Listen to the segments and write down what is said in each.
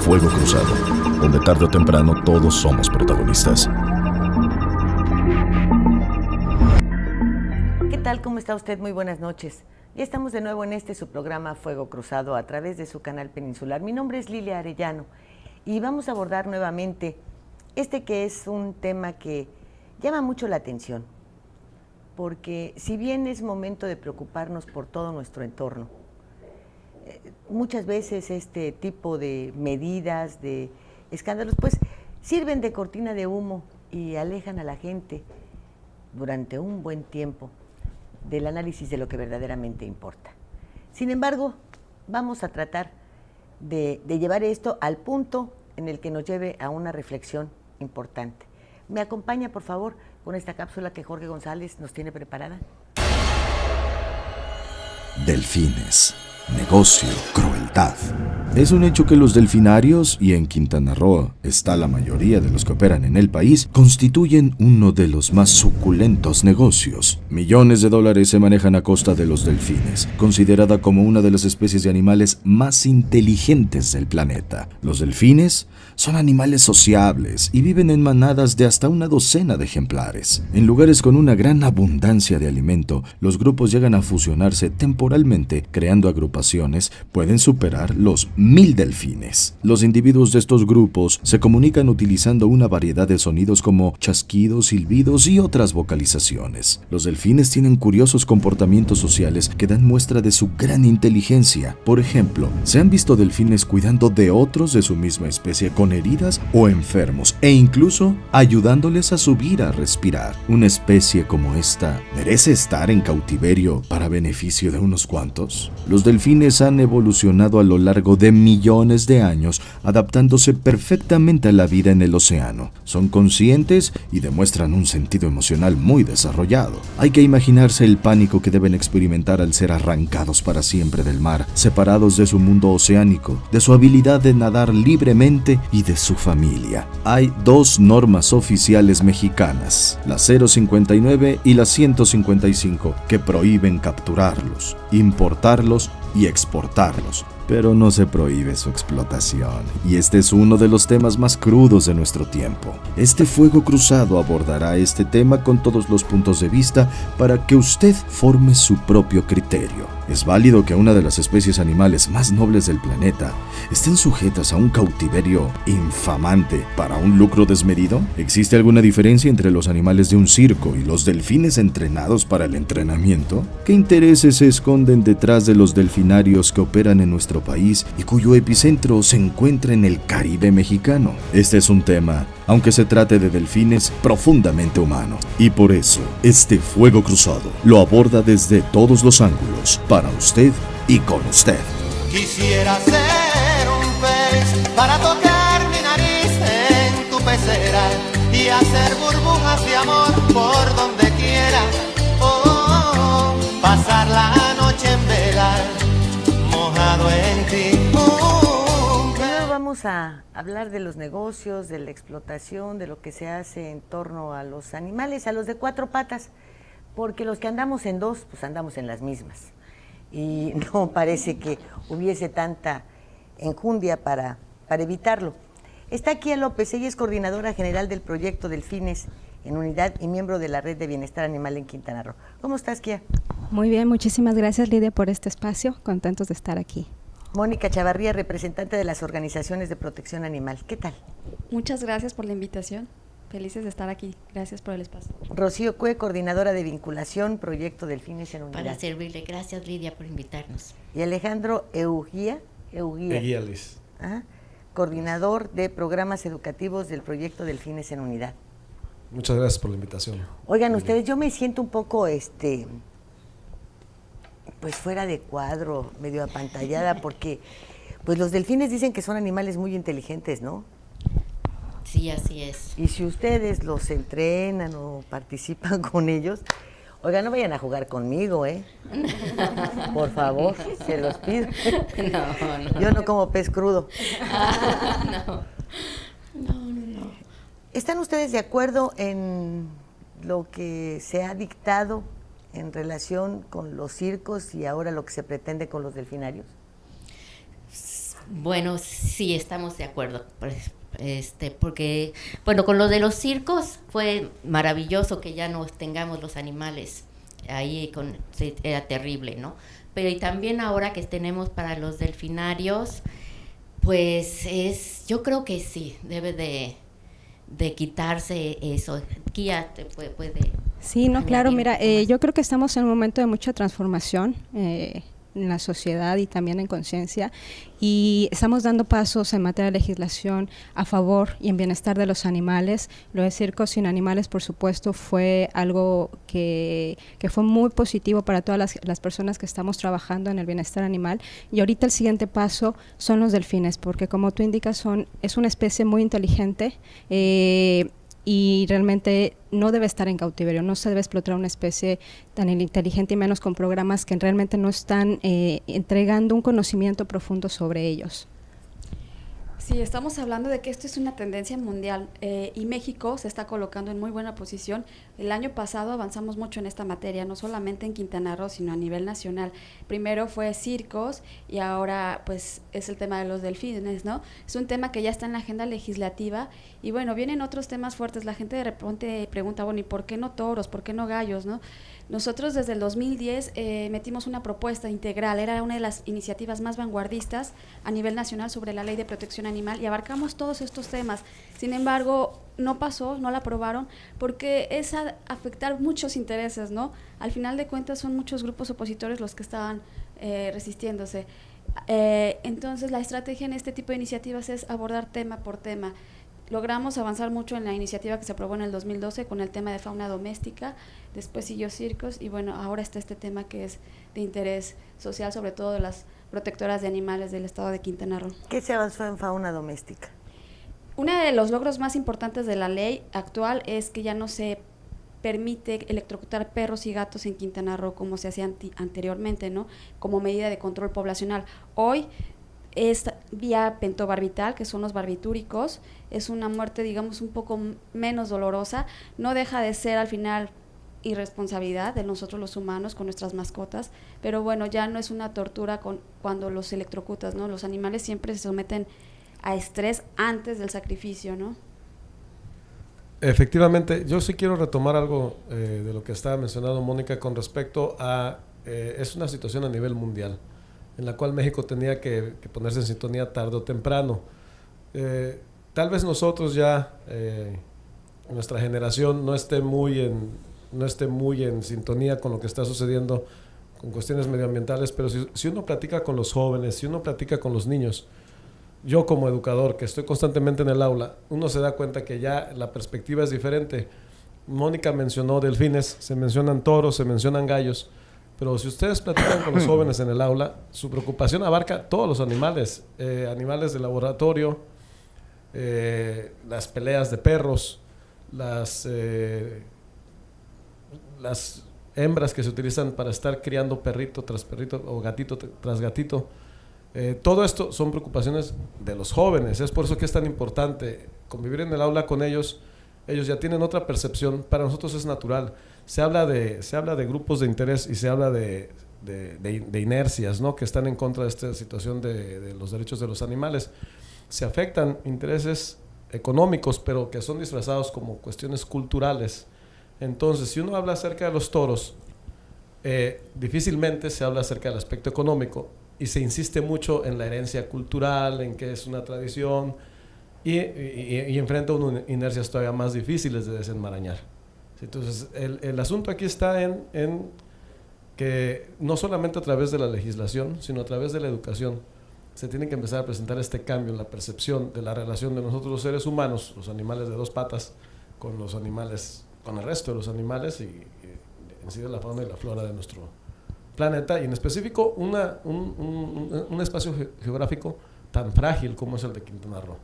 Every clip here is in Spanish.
Fuego Cruzado, donde tarde o temprano todos somos protagonistas. ¿Qué tal? ¿Cómo está usted? Muy buenas noches. Ya estamos de nuevo en su programa Fuego Cruzado a través de su canal peninsular. Mi nombre es Lilia Arellano y vamos a abordar nuevamente que es un tema que llama mucho la atención, porque si bien es momento de preocuparnos por todo nuestro entorno, muchas veces este tipo de medidas, de escándalos, pues sirven de cortina de humo y alejan a la gente durante un buen tiempo del análisis de lo que verdaderamente importa. Sin embargo, vamos a tratar de llevar esto al punto en el que nos lleve a una reflexión importante. ¿Me acompaña, por favor, con esta cápsula que Jorge González nos tiene preparada? Delfines, negocio, crueldad. Es un hecho que los delfinarios, y en Quintana Roo está la mayoría de los que operan en el país, constituyen uno de los más suculentos negocios. Millones de dólares se manejan a costa de los delfines, considerada como una de las especies de animales más inteligentes del planeta. Los delfines son animales sociables y viven en manadas de hasta una docena de ejemplares. En lugares con una gran abundancia de alimento, los grupos llegan a fusionarse temporalmente, creando agrupaciones. Pueden superar los 1000 delfines. Los individuos de estos grupos se comunican utilizando una variedad de sonidos como chasquidos, silbidos y otras vocalizaciones. Los delfines tienen curiosos comportamientos sociales que dan muestra de su gran inteligencia. Por ejemplo, se han visto delfines cuidando de otros de su misma especie con heridas o enfermos, e incluso ayudándoles a subir a respirar. Una especie como esta merece estar en cautiverio para beneficio de unos cuantos. Los delfines han evolucionado a lo largo de millones de años, adaptándose perfectamente a la vida en el océano. Son conscientes y demuestran un sentido emocional muy desarrollado. Hay que imaginarse el pánico que deben experimentar al ser arrancados para siempre del mar, separados de su mundo oceánico, de su habilidad de nadar libremente y de su familia. Hay dos normas oficiales mexicanas, la 059 y la 155, que prohíben capturarlos, importarlos y exportarlos. Pero no se prohíbe su explotación, y este es uno de los temas más crudos de nuestro tiempo. Este Fuego Cruzado abordará este tema con todos los puntos de vista para que usted forme su propio criterio. ¿Es válido que una de las especies animales más nobles del planeta estén sujetas a un cautiverio infamante para un lucro desmedido? ¿Existe alguna diferencia entre los animales de un circo y los delfines entrenados para el entrenamiento? ¿Qué intereses se esconden detrás de los delfinarios que operan en nuestro país y cuyo epicentro se encuentra en el Caribe mexicano? Este es un tema, aunque se trate de delfines, profundamente humano. Y por eso, este Fuego Cruzado lo aborda desde todos los ángulos, para usted y con usted. Quisiera ser un pez para tocar mi nariz en tu pecera y hacer burbujas de amor por donde quiera. Pasar la noche en vela, mojado en ti. Primero vamos a hablar de los negocios, de la explotación, de lo que se hace en torno a los animales, a los de cuatro patas, porque los que andamos en dos, pues andamos en las mismas. Y no parece que hubiese tanta enjundia para evitarlo. Está Kia López, ella es coordinadora general del proyecto Delfines en Unidad y miembro de la Red de Bienestar Animal en Quintana Roo. ¿Cómo estás, Kia? Muy bien, muchísimas gracias, Lidia, por este espacio, contentos de estar aquí. Mónica Chavarría, representante de las organizaciones de protección animal. ¿Qué tal? Muchas gracias por la invitación. Felices de estar aquí. Gracias por el espacio. Rocío Cue, coordinadora de vinculación, proyecto Delfines en Unidad. Para servirle. Gracias, Lidia, por invitarnos. Y Alejandro Eguíales. Coordinador de programas educativos del proyecto Delfines en Unidad. Muchas gracias por la invitación. Oigan, ustedes, yo me siento un poco, pues fuera de cuadro, medio apantallada, porque pues los delfines dicen que son animales muy inteligentes, ¿no? Sí, así es. Y si ustedes los entrenan o participan con ellos, oigan, no vayan a jugar conmigo, ¿eh? Por favor, se los pido. No. Yo no como pez crudo. No. ¿Están ustedes de acuerdo en lo que se ha dictado en relación con los circos y ahora lo que se pretende con los delfinarios? Bueno, sí, estamos de acuerdo. Pues, porque, bueno, con lo de los circos fue maravilloso que ya no tengamos los animales ahí, sí, era terrible, ¿no? Pero y también ahora que tenemos para los delfinarios, pues yo creo que sí, debe de quitarse eso. Kia te puede Sí, no, claro, añadir mira, un poco más. yo creo que estamos en un momento de mucha transformación en la sociedad y también en conciencia, y estamos dando pasos en materia de legislación a favor y en bienestar de los animales. Lo de Circos Sin Animales, por supuesto, fue algo que fue muy positivo para todas las personas que estamos trabajando en el bienestar animal, y ahorita el siguiente paso son los delfines, porque como tú indicas, es una especie muy inteligente, y realmente no debe estar en cautiverio, no se debe explotar una especie tan inteligente y menos con programas que realmente no están entregando un conocimiento profundo sobre ellos. Sí, estamos hablando de que esto es una tendencia mundial y México se está colocando en muy buena posición. El año pasado avanzamos mucho en esta materia, no solamente en Quintana Roo, sino a nivel nacional. Primero fue circos y ahora pues es el tema de los delfines, ¿no? Es un tema que ya está en la agenda legislativa y bueno, vienen otros temas fuertes. La gente de repente pregunta, bueno, ¿y por qué no toros? ¿Por qué no gallos? ¿No? Nosotros desde el 2010 metimos una propuesta integral, era una de las iniciativas más vanguardistas a nivel nacional sobre la ley de protección animal y abarcamos todos estos temas. Sin embargo, no pasó, no la aprobaron, porque es afectar muchos intereses, ¿no? Al final de cuentas son muchos grupos opositores los que estaban resistiéndose. Entonces la estrategia en este tipo de iniciativas es abordar tema por tema. Logramos avanzar mucho en la iniciativa que se aprobó en el 2012 con el tema de fauna doméstica, después siguió circos y bueno, ahora está este tema que es de interés social, sobre todo de las protectoras de animales del estado de Quintana Roo. ¿Qué se avanzó en fauna doméstica? Uno de los logros más importantes de la ley actual es que ya no se permite electrocutar perros y gatos en Quintana Roo como se hacía anteriormente, ¿no? Como medida de control poblacional. Hoy es vía pentobarbital, que son los barbitúricos, es una muerte, digamos, un poco menos dolorosa, no deja de ser al final irresponsabilidad de nosotros los humanos con nuestras mascotas, pero bueno, ya no es una tortura cuando los electrocutas, ¿no? Los animales siempre se someten a estrés antes del sacrificio, ¿no? Efectivamente, yo sí quiero retomar algo de lo que estaba mencionando Mónica con respecto a, es una situación a nivel mundial, en la cual México tenía que ponerse en sintonía tarde o temprano. Tal vez nosotros ya, nuestra generación, no esté muy en sintonía con lo que está sucediendo con cuestiones medioambientales, pero si uno platica con los jóvenes, si uno platica con los niños, yo como educador, que estoy constantemente en el aula, uno se da cuenta que ya la perspectiva es diferente. Mónica mencionó delfines, se mencionan toros, se mencionan gallos, pero si ustedes platican con los jóvenes en el aula, su preocupación abarca todos los animales, animales de laboratorio, las peleas de perros, las hembras que se utilizan para estar criando perrito tras perrito o gatito tras gatito. Todo esto son preocupaciones de los jóvenes, es por eso que es tan importante convivir en el aula con ellos. Ellos ya tienen otra percepción, para nosotros es natural. Se habla de grupos de interés y se habla de inercias, ¿no?, que están en contra de esta situación de los derechos de los animales. Se afectan intereses económicos, pero que son disfrazados como cuestiones culturales. Entonces, si uno habla acerca de los toros, difícilmente se habla acerca del aspecto económico y se insiste mucho en la herencia cultural, en que es una tradición, y enfrenta uno inercias todavía más difíciles de desenmarañar. Entonces, el asunto aquí está en que no solamente a través de la legislación, sino a través de la educación, se tiene que empezar a presentar este cambio en la percepción de la relación de nosotros los seres humanos, los animales de dos patas, con los animales, con el resto de los animales y en sí de la fauna y la flora de nuestro planeta, y en específico un espacio geográfico tan frágil como es el de Quintana Roo.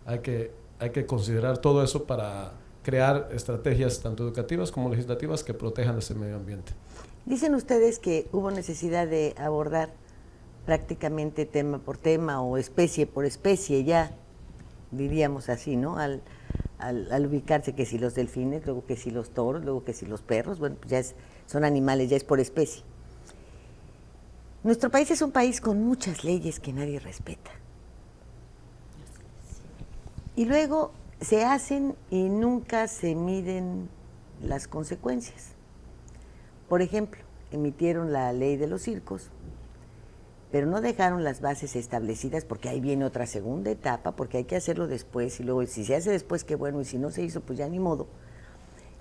Hay que considerar todo eso para crear estrategias tanto educativas como legislativas que protejan ese medio ambiente. Dicen ustedes que hubo necesidad de abordar prácticamente tema por tema o especie por especie, ya diríamos así, ¿no? Al ubicarse que si los delfines, luego que si los toros, luego que si los perros, bueno, pues ya son animales, ya es por especie. Nuestro país es un país con muchas leyes que nadie respeta. Y luego se hacen y nunca se miden las consecuencias. Por ejemplo, emitieron la ley de los circos, pero no dejaron las bases establecidas, porque ahí viene otra segunda etapa, porque hay que hacerlo después, y luego si se hace después, qué bueno, y si no se hizo, pues ya ni modo.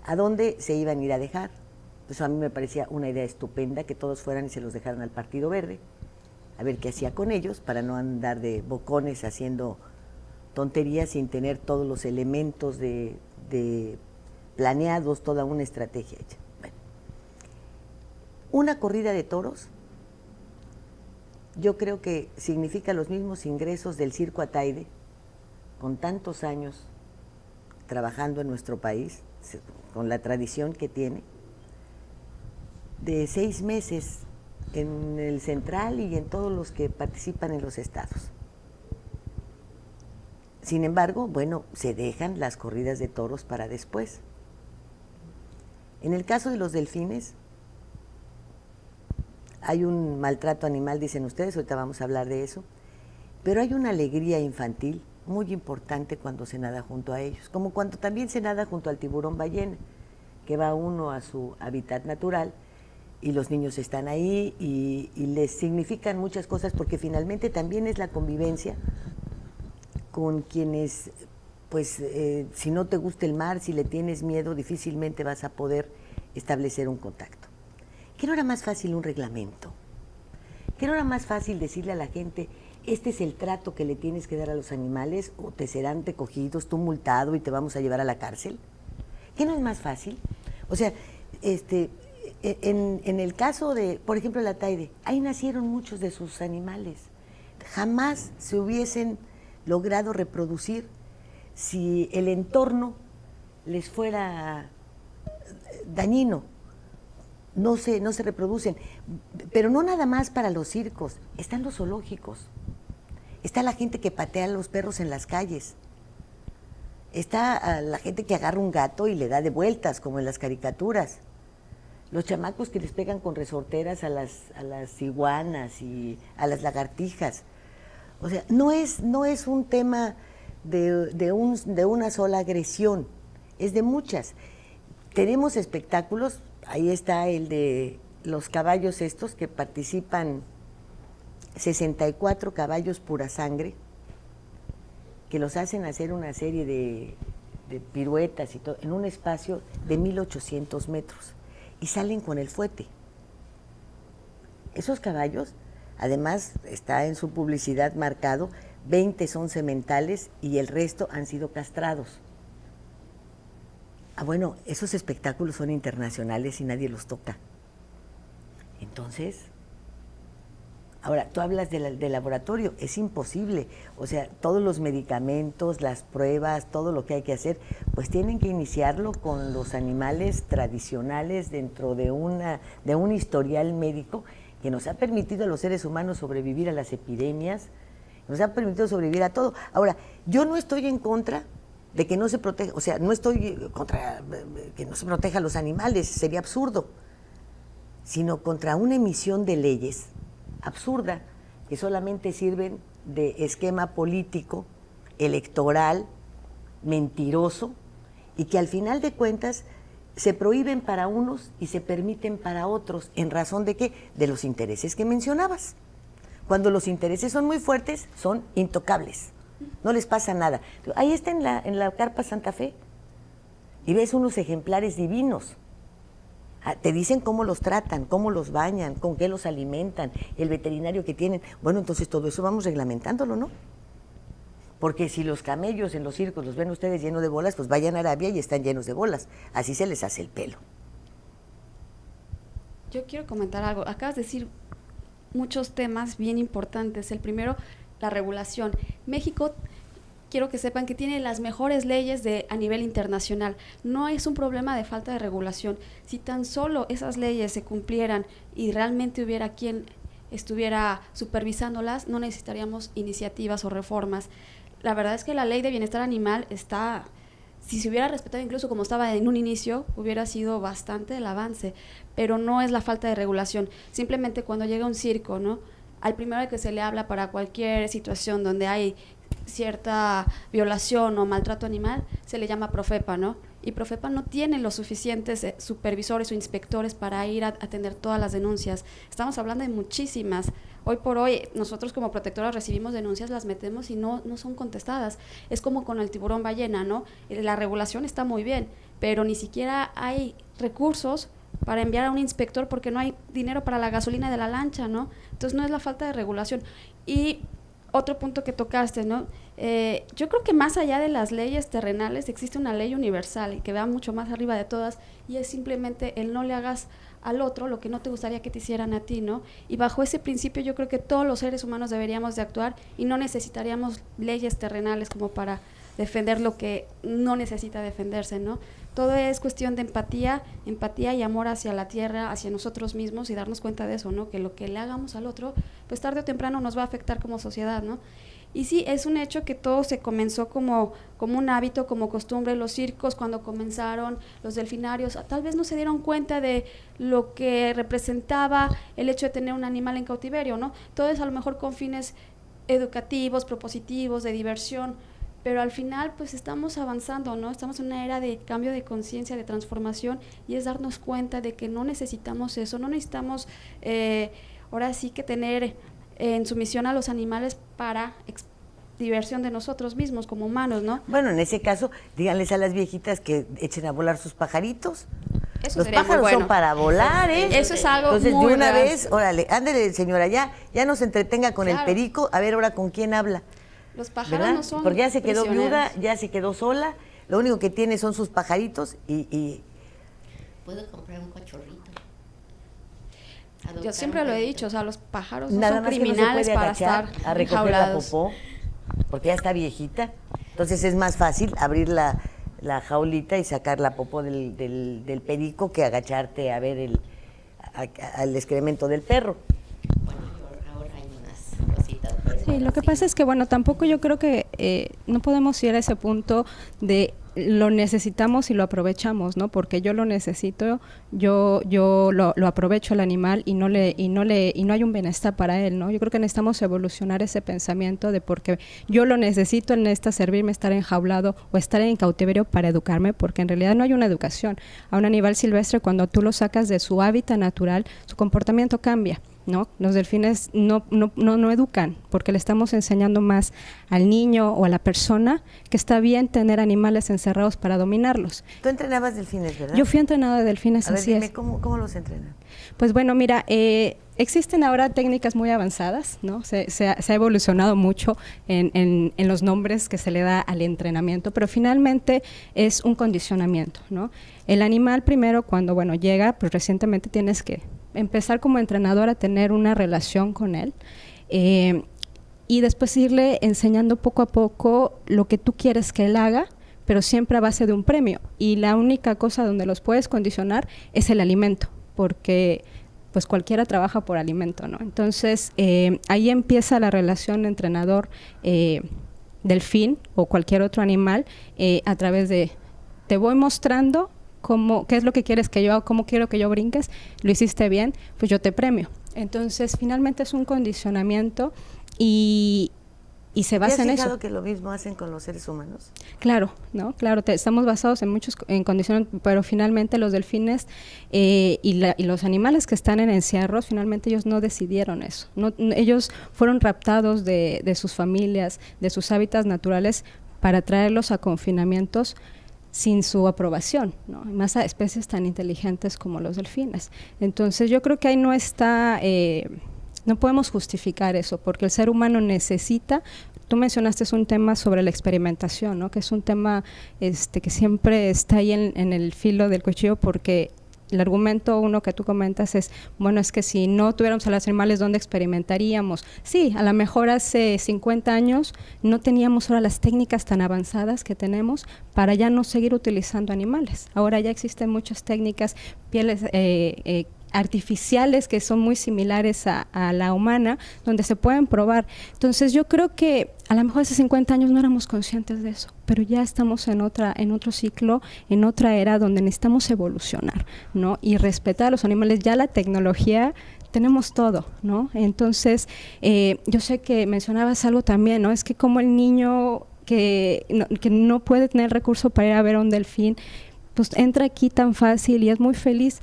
¿A dónde se iban a ir a dejar? Pues a mí me parecía una idea estupenda que todos fueran y se los dejaran al Partido Verde, a ver qué hacía con ellos, para no andar de bocones haciendo tonterías sin tener todos los elementos de planeados, toda una estrategia hecha. Bueno, una corrida de toros, yo creo que significa los mismos ingresos del Circo Ataide, con tantos años trabajando en nuestro país, con la tradición que tiene, de 6 meses en el Central y en todos los que participan en los estados. Sin embargo, bueno, se dejan las corridas de toros para después. En el caso de los delfines, hay un maltrato animal, dicen ustedes, ahorita vamos a hablar de eso, pero hay una alegría infantil muy importante cuando se nada junto a ellos, como cuando también se nada junto al tiburón ballena, que va uno a su hábitat natural y los niños están ahí y les significan muchas cosas, porque finalmente también es la convivencia con quienes, pues, si no te gusta el mar, si le tienes miedo, difícilmente vas a poder establecer un contacto. ¿Qué no era más fácil un reglamento? ¿Qué no era más fácil decirle a la gente, este es el trato que le tienes que dar a los animales, o te serán recogidos, tú multado y te vamos a llevar a la cárcel? ¿Qué no es más fácil? O sea, en el caso de, por ejemplo, el Ataide, ahí nacieron muchos de sus animales. Jamás se hubiesen logrado reproducir si el entorno les fuera dañino. No se reproducen, pero no nada más para los circos, están los zoológicos, está la gente que patea a los perros en las calles, está la gente que agarra un gato y le da de vueltas, como en las caricaturas, los chamacos que les pegan con resorteras a las iguanas y a las lagartijas. O sea, no es un tema de una sola agresión, es de muchas. Tenemos espectáculos, ahí está el de los caballos estos, que participan 64 caballos pura sangre, que los hacen hacer una serie de piruetas y todo, en un espacio de 1800 metros, y salen con el fuete. Esos caballos, además, está en su publicidad marcado, 20 son sementales y el resto han sido castrados. Bueno, esos espectáculos son internacionales y nadie los toca. Entonces, ahora, tú hablas del laboratorio, es imposible. O sea, todos los medicamentos, las pruebas, todo lo que hay que hacer, pues tienen que iniciarlo con los animales tradicionales dentro de un historial médico que nos ha permitido a los seres humanos sobrevivir a las epidemias, nos ha permitido sobrevivir a todo. Ahora, yo no estoy en contra de que no se proteja, o sea, no estoy contra que no se proteja a los animales, sería absurdo, sino contra una emisión de leyes absurda que solamente sirven de esquema político, electoral, mentiroso, y que al final de cuentas se prohíben para unos y se permiten para otros. ¿En razón de qué? De los intereses que mencionabas. Cuando los intereses son muy fuertes, son intocables. No les pasa nada. Ahí está en la Carpa Santa Fe y ves unos ejemplares divinos. Te dicen cómo los tratan, cómo los bañan, con qué los alimentan, el veterinario que tienen. Bueno, entonces todo eso vamos reglamentándolo, ¿no? Porque si los camellos en los circos los ven ustedes llenos de bolas, pues vayan a Arabia y están llenos de bolas. Así se les hace el pelo. Yo quiero comentar algo. Acabas de decir muchos temas bien importantes. El primero, la regulación. México, quiero que sepan que tiene las mejores leyes a nivel internacional. No es un problema de falta de regulación. Si tan solo esas leyes se cumplieran y realmente hubiera quien estuviera supervisándolas, no necesitaríamos iniciativas o reformas. La verdad es que la ley de bienestar animal está, si se hubiera respetado incluso como estaba en un inicio, hubiera sido bastante el avance, pero no es la falta de regulación. Simplemente cuando llega un circo, ¿no?, al primero que se le habla para cualquier situación donde hay cierta violación o maltrato animal, se le llama Profepa, ¿no? Y Profepa no tiene los suficientes supervisores o inspectores para ir a atender todas las denuncias. Estamos hablando de muchísimas. Hoy por hoy, nosotros como protectoras recibimos denuncias, las metemos y no son contestadas. Es como con el tiburón ballena, ¿no? La regulación está muy bien, pero ni siquiera hay recursos para enviar a un inspector porque no hay dinero para la gasolina de la lancha, ¿no? Entonces no es la falta de regulación. Y otro punto que tocaste, ¿no? Yo creo que más allá de las leyes terrenales existe una ley universal y que va mucho más arriba de todas, y es simplemente el no le hagas al otro lo que no te gustaría que te hicieran a ti, ¿no? Y bajo ese principio yo creo que todos los seres humanos deberíamos de actuar y no necesitaríamos leyes terrenales como para defender lo que no necesita defenderse, ¿no? Todo es cuestión de empatía y amor hacia la tierra, hacia nosotros mismos, y darnos cuenta de eso, ¿no? Que lo que le hagamos al otro, pues tarde o temprano nos va a afectar como sociedad, ¿no? Y sí, es un hecho que todo se comenzó como un hábito, como costumbre. Los circos, cuando comenzaron, los delfinarios, tal vez no se dieron cuenta de lo que representaba el hecho de tener un animal en cautiverio, ¿no? Todo es a lo mejor con fines educativos, propositivos, de diversión, pero al final pues estamos avanzando, ¿no? Estamos en una era de cambio de conciencia, de transformación, y es darnos cuenta de que no necesitamos eso, no necesitamos ahora sí que tener en sumisión a los animales para diversión de nosotros mismos como humanos, ¿no? Bueno, en ese caso, díganles a las viejitas que echen a volar sus pajaritos. Eso Los sería muy pájaros bueno. son para volar, ¿eh? Eso es algo Entonces, muy de una real. vez, órale, ándele, señora, ya no se entretenga con el Claro. perico, a ver ahora con quién habla. Los pájaros ¿Verdad? no son Porque ya se quedó prisioneros. viuda, ya se quedó sola, lo único que tiene son sus pajaritos y Puedo comprar un cachorrito. Yo Adoptar siempre un lo he perrito. dicho, o sea, los pájaros no nada son más que no se criminales puede para agachar estar a recoger la enjaulados. popó, porque ya está viejita. Entonces es más fácil abrir la jaulita y sacar la popó del perico que agacharte a ver al excremento del perro. Bueno, ahora hay unas cositas. pero Sí, lo que sí. pasa es que, bueno, tampoco yo creo que no podemos ir a ese punto de lo necesitamos y lo aprovechamos, ¿no? Porque yo lo necesito, yo lo aprovecho el animal y no hay un bienestar para él, ¿no? Yo creo que necesitamos evolucionar ese pensamiento de porque yo lo necesito, él necesita servirme, estar enjaulado o estar en cautiverio para educarme, porque en realidad no hay una educación. A un animal silvestre, cuando tú lo sacas de su hábitat natural, su comportamiento cambia, ¿no? Los delfines no educan, porque le estamos enseñando más al niño o a la persona que está bien tener animales encerrados para dominarlos. Tú entrenabas delfines, ¿verdad? Yo fui entrenada de delfines, A ver, así dime, es. ¿cómo los entrenan? Pues bueno, mira, existen ahora técnicas muy avanzadas, ¿no? Se ha evolucionado mucho en los nombres que se le da al entrenamiento, pero finalmente es un condicionamiento, ¿no? El animal primero cuando, bueno, llega, pues recientemente tienes que empezar como entrenador a tener una relación con él y después irle enseñando poco a poco lo que tú quieres que él haga, pero siempre a base de un premio. Y la única cosa donde los puedes condicionar es el alimento, porque pues cualquiera trabaja por alimento, ¿no? Entonces, ahí empieza la relación entrenador delfín o cualquier otro animal a través de, te voy mostrando qué es lo que quieres que yo haga, cómo quiero que yo brinques, lo hiciste bien, pues yo te premio. Entonces, finalmente es un condicionamiento y se basa en ¿Te has eso. fijado que lo mismo hacen con los seres humanos? Claro, ¿no? Claro, estamos basados en condiciones, pero finalmente los delfines y los animales que están en encierros, finalmente ellos no decidieron eso. Ellos fueron raptados de sus familias, de sus hábitats naturales para traerlos a confinamientos sin su aprobación, ¿no? Más a especies tan inteligentes como los delfines. Entonces yo creo que ahí no está, no podemos justificar eso, porque el ser humano necesita, tú mencionaste un tema sobre la experimentación, ¿no? Que es un tema que siempre está ahí en el filo del cuchillo, porque el argumento uno que tú comentas es, bueno, es que si no tuviéramos a los animales, ¿dónde experimentaríamos? Sí, a lo mejor hace 50 años no teníamos ahora las técnicas tan avanzadas que tenemos para ya no seguir utilizando animales. Ahora ya existen muchas técnicas, pieles artificiales que son muy similares a la humana, donde se pueden probar. Entonces yo creo que a lo mejor hace 50 años no éramos conscientes de eso, pero ya estamos en otro ciclo, en otra era donde necesitamos evolucionar, ¿no? Y respetar a los animales. Ya la tecnología tenemos todo, ¿no? Entonces, yo sé que mencionabas algo también, ¿no? Es que como el niño que no puede tener recurso para ir a ver a un delfín, pues entra aquí tan fácil y es muy feliz.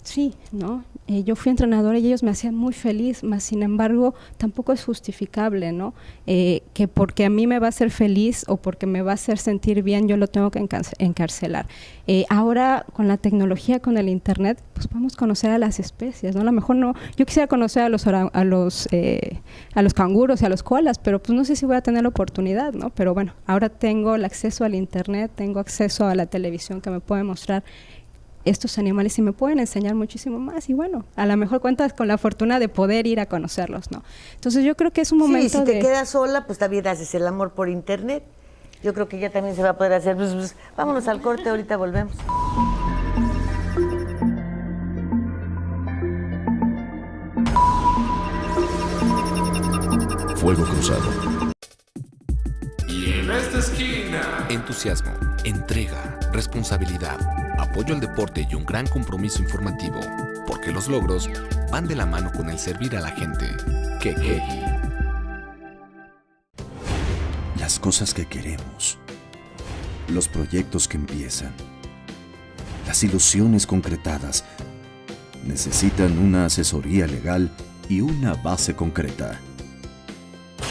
Sí, ¿no? Yo fui entrenadora y ellos me hacían muy feliz, más sin embargo tampoco es justificable, ¿no? Que porque a mí me va a hacer feliz o porque me va a hacer sentir bien yo lo tengo que encarcelar. Ahora con la tecnología, con el internet, pues podemos conocer a las especies, ¿no? A lo mejor no, yo quisiera conocer a los canguros y a los koalas, pero pues no sé si voy a tener la oportunidad, ¿no? Pero bueno, ahora tengo el acceso al internet, tengo acceso a la televisión que me puede mostrar estos animales y me pueden enseñar muchísimo más y bueno, a lo mejor cuentas con la fortuna de poder ir a conocerlos, ¿no? Entonces yo creo que es un momento si te quedas sola, pues también haces el amor por internet. Yo creo que ya también se va a poder hacer. Vámonos al corte, ahorita volvemos. Fuego Cruzado. Y en esta esquina, entusiasmo, entrega, responsabilidad, apoyo al deporte y un gran compromiso informativo, porque los logros van de la mano con el servir a la gente. Kekegi. Las cosas que queremos, los proyectos que empiezan, las ilusiones concretadas, necesitan una asesoría legal y una base concreta.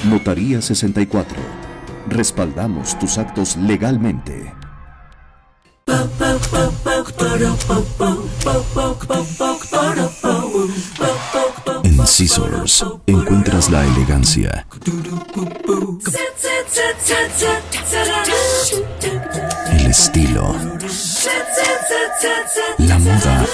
Notaría 64. Respaldamos tus actos legalmente. En Scissors encuentras la elegancia, el estilo, la moda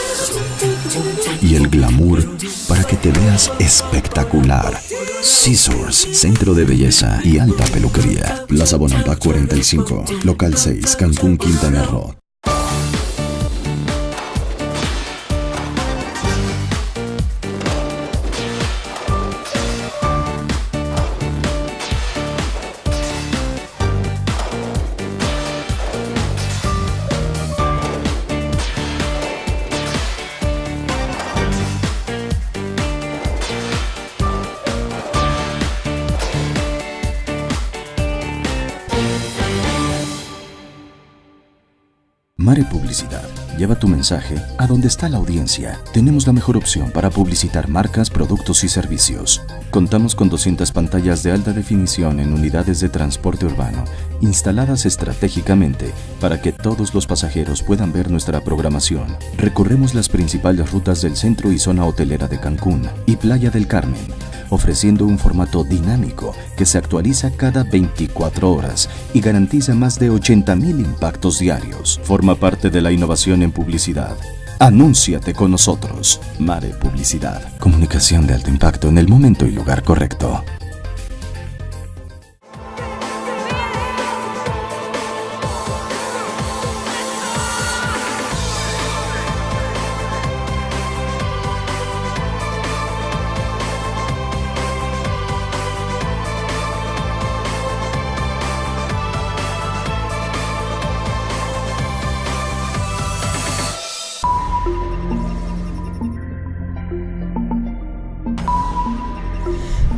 y el glamour para que te veas espectacular. Scissors, centro de belleza y alta peluquería. Plaza Bonampak 45, local 6, Cancún, Quintana Roo. Mare Publicidad. Lleva tu mensaje a donde está la audiencia. Tenemos la mejor opción para publicitar marcas, productos y servicios. Contamos con 200 pantallas de alta definición en unidades de transporte urbano, instaladas estratégicamente para que todos los pasajeros puedan ver nuestra programación. Recorremos las principales rutas del centro y zona hotelera de Cancún y Playa del Carmen, ofreciendo un formato dinámico que se actualiza cada 24 horas y garantiza más de 80,000 impactos diarios. Forma parte de la innovación en publicidad. Anúnciate con nosotros. Mare Publicidad. Comunicación de alto impacto en el momento y lugar correcto.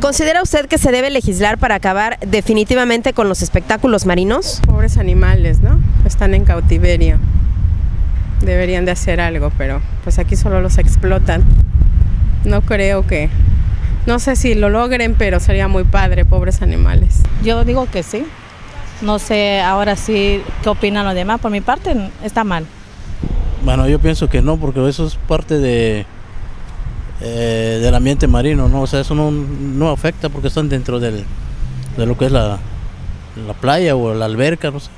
¿Considera usted que se debe legislar para acabar definitivamente con los espectáculos marinos? Pobres animales, ¿no? Están en cautiverio. Deberían de hacer algo, pero pues aquí solo los explotan. No creo que... No sé si lo logren, pero sería muy padre, pobres animales. Yo digo que sí. No sé ahora sí qué opinan los demás. Por mi parte está mal. Bueno, yo pienso que no, porque eso es parte del ambiente marino, ¿no? O sea, eso no afecta porque están dentro de lo que es la playa o la alberca, no sé.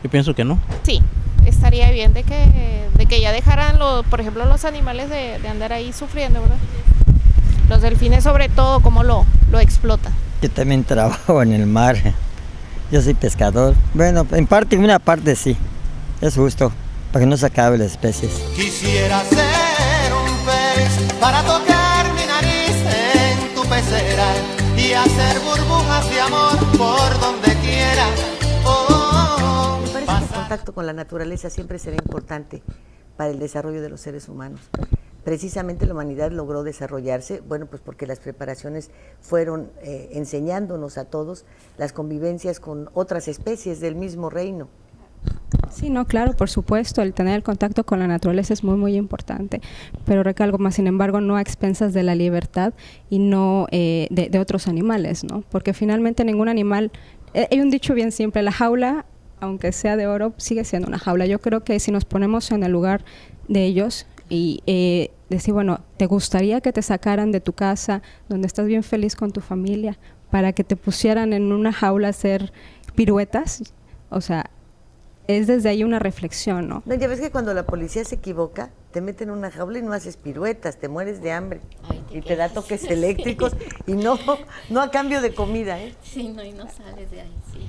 Yo pienso que no. Sí, estaría bien de que ya dejaran, por ejemplo, los animales de andar ahí sufriendo, ¿verdad? Los delfines sobre todo, cómo lo explotan. Yo también trabajo en el mar. Yo soy pescador. Bueno, en una parte sí, es justo, para que no se acabe las especies. Quisiera ser un pez para tocar mi nariz en tu pecera y hacer burbujas de amor por donde quiera. Me parece que el contacto con la naturaleza siempre será importante para el desarrollo de los seres humanos. precisamente la humanidad logró desarrollarse, bueno, pues porque las preparaciones fueron enseñándonos a todos las convivencias con otras especies del mismo reino. Sí, no, claro, por supuesto, el tener el contacto con la naturaleza es muy, muy importante, pero recalco más, sin embargo, no a expensas de la libertad y no de otros animales, ¿no? Porque finalmente ningún animal, hay un dicho bien simple, la jaula, aunque sea de oro, sigue siendo una jaula. Yo creo que si nos ponemos en el lugar de ellos y decir, bueno, ¿te gustaría que te sacaran de tu casa, donde estás bien feliz con tu familia, para que te pusieran en una jaula a hacer piruetas? O sea, es desde ahí una reflexión, ¿no? No, ya ves que cuando la policía se equivoca, te meten en una jaula y no haces piruetas, te mueres de hambre. Ay, y te da toques eléctricos y no a cambio de comida, ¿eh? Sí, no, y no sales de ahí, sí.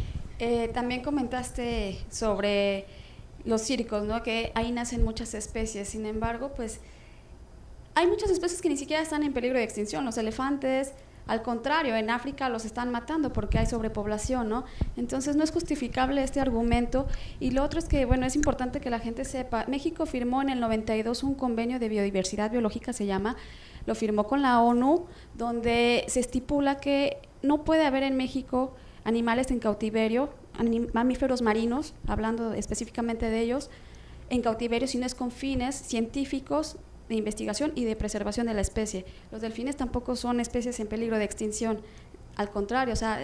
También comentaste sobre los circos, ¿no? Que ahí nacen muchas especies, sin embargo, pues hay muchas especies que ni siquiera están en peligro de extinción. Los elefantes, al contrario, en África los están matando porque hay sobrepoblación, ¿no? Entonces no es justificable este argumento. Y lo otro es que, bueno, es importante que la gente sepa, México firmó en el 92 un convenio de biodiversidad biológica, se llama, lo firmó con la ONU, donde se estipula que no puede haber en México animales en cautiverio, mamíferos marinos, hablando específicamente de ellos, en cautiverio, si no es con fines científicos de investigación y de preservación de la especie. Los delfines tampoco son especies en peligro de extinción, al contrario, o sea,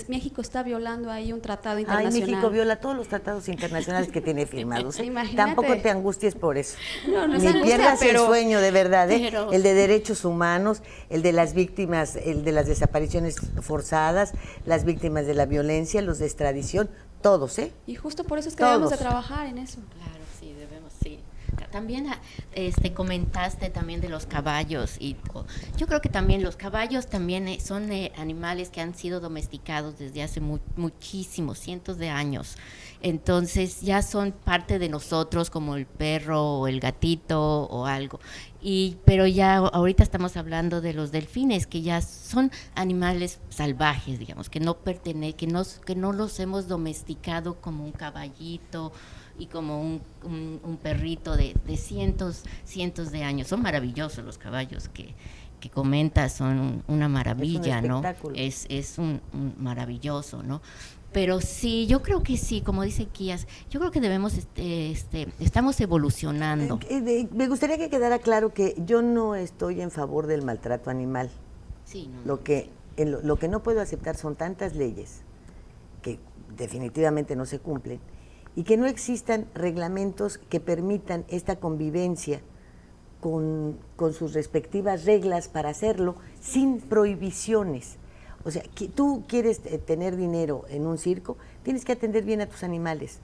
México está violando ahí un tratado internacional. Ay, México viola todos los tratados internacionales que tiene firmados. Imagínate. Tampoco te angusties por eso. No, no Ni angustia, pierdas pero, el sueño, de verdad, ¿eh? pero, el de derechos humanos, el de las víctimas, el de las desapariciones forzadas, las víctimas de la violencia, los de extradición, todos, ¿eh? Y justo por eso es que todos. debemos de trabajar en eso. Claro, sí, debemos, sí. También comentaste también de los caballos y yo creo que también los caballos también son animales que han sido domesticados desde hace muchísimos, cientos de años. Entonces ya son parte de nosotros como el perro o el gatito o algo. Pero ya ahorita estamos hablando de los delfines, que ya son animales salvajes, digamos, que no los hemos domesticado como un caballito y como un perrito de cientos de años. Son maravillosos los caballos que comentas, son una maravilla, ¿no? Es un maravilloso, ¿no? Pero sí, yo creo que sí, como dice Kías, yo creo que debemos, estamos evolucionando. Me gustaría que quedara claro que yo no estoy en favor del maltrato animal. Sí, no. Lo que no puedo aceptar son tantas leyes que definitivamente no se cumplen y que no existan reglamentos que permitan esta convivencia con sus respectivas reglas para hacerlo sin prohibiciones. O sea, que tú quieres tener dinero en un circo, tienes que atender bien a tus animales,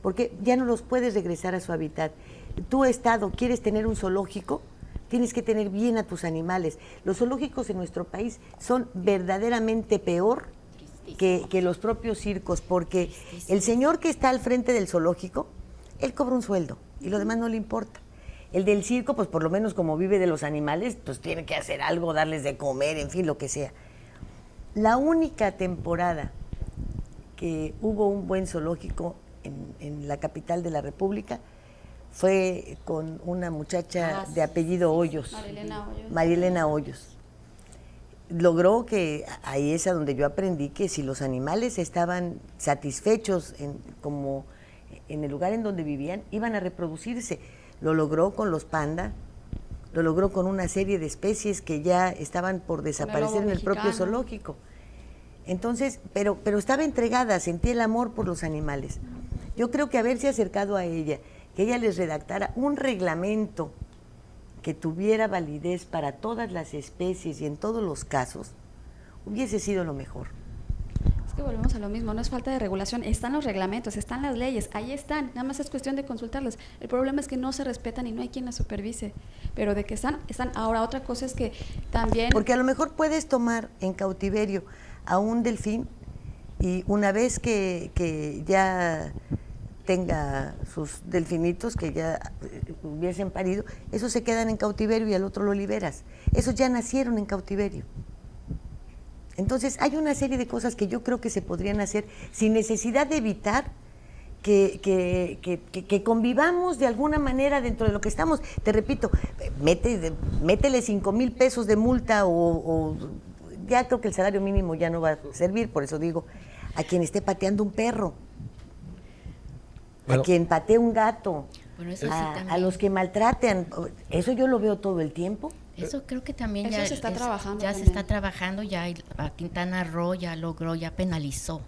porque ya no los puedes regresar a su hábitat. Tu estado, quieres tener un zoológico, tienes que tener bien a tus animales. Los zoológicos en nuestro país son verdaderamente peor que los propios circos, porque el señor que está al frente del zoológico, él cobra un sueldo y lo demás no le importa. El del circo, pues por lo menos como vive de los animales, pues tiene que hacer algo, darles de comer, en fin, lo que sea. La única temporada que hubo un buen zoológico en la capital de la República fue con una muchacha de apellido Hoyos, María Elena Hoyos. Logró que, ahí es a donde yo aprendí que si los animales estaban satisfechos como en el lugar en donde vivían, iban a reproducirse. Lo logró con los pandas, lo logró con una serie de especies que ya estaban por desaparecer en el propio zoológico. Entonces, pero estaba entregada, sentía el amor por los animales. Yo creo que haberse acercado a ella, que ella les redactara un reglamento que tuviera validez para todas las especies y en todos los casos, hubiese sido lo mejor. Es que volvemos a lo mismo, no es falta de regulación, están los reglamentos, están las leyes, ahí están, nada más es cuestión de consultarlas. El problema es que no se respetan y no hay quien las supervise, pero de que están. Ahora, otra cosa es que también... Porque a lo mejor puedes tomar en cautiverio a un delfín y una vez que ya tenga sus delfinitos, que ya hubiesen parido, esos se quedan en cautiverio y al otro lo liberas. Esos ya nacieron en cautiverio. Entonces hay una serie de cosas que yo creo que se podrían hacer sin necesidad de evitar que convivamos de alguna manera dentro de lo que estamos. Te repito, métele 5,000 pesos de multa o ya creo que el salario mínimo ya no va a servir, por eso digo, a quien esté pateando un perro, a quien patee un gato, bueno, eso a los que maltraten, eso yo lo veo todo el tiempo. Eso creo que también eso ya se está trabajando. Ya también. se está trabajando, ya a Quintana Roo ya logró, ya penalizó.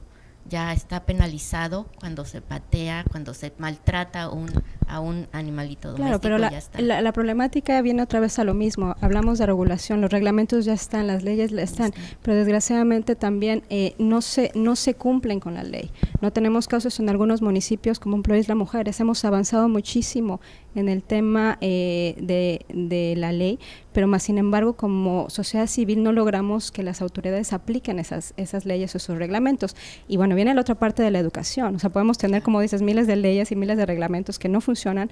Ya está penalizado cuando se patea, cuando se maltrata a un animalito doméstico. Claro, pero ya está. la problemática viene otra vez a lo mismo. Hablamos de regulación, los reglamentos ya están, las leyes ya están, pero desgraciadamente también no se cumplen con la ley. No tenemos casos en algunos municipios como en Isla Mujeres. Hemos avanzado muchísimo en el tema de la ley, pero más sin embargo como sociedad civil no logramos que las autoridades apliquen esas leyes o esos reglamentos. Y bueno, viene la otra parte de la educación. O sea, podemos tener, como dices, miles de leyes y miles de reglamentos que no funcionan,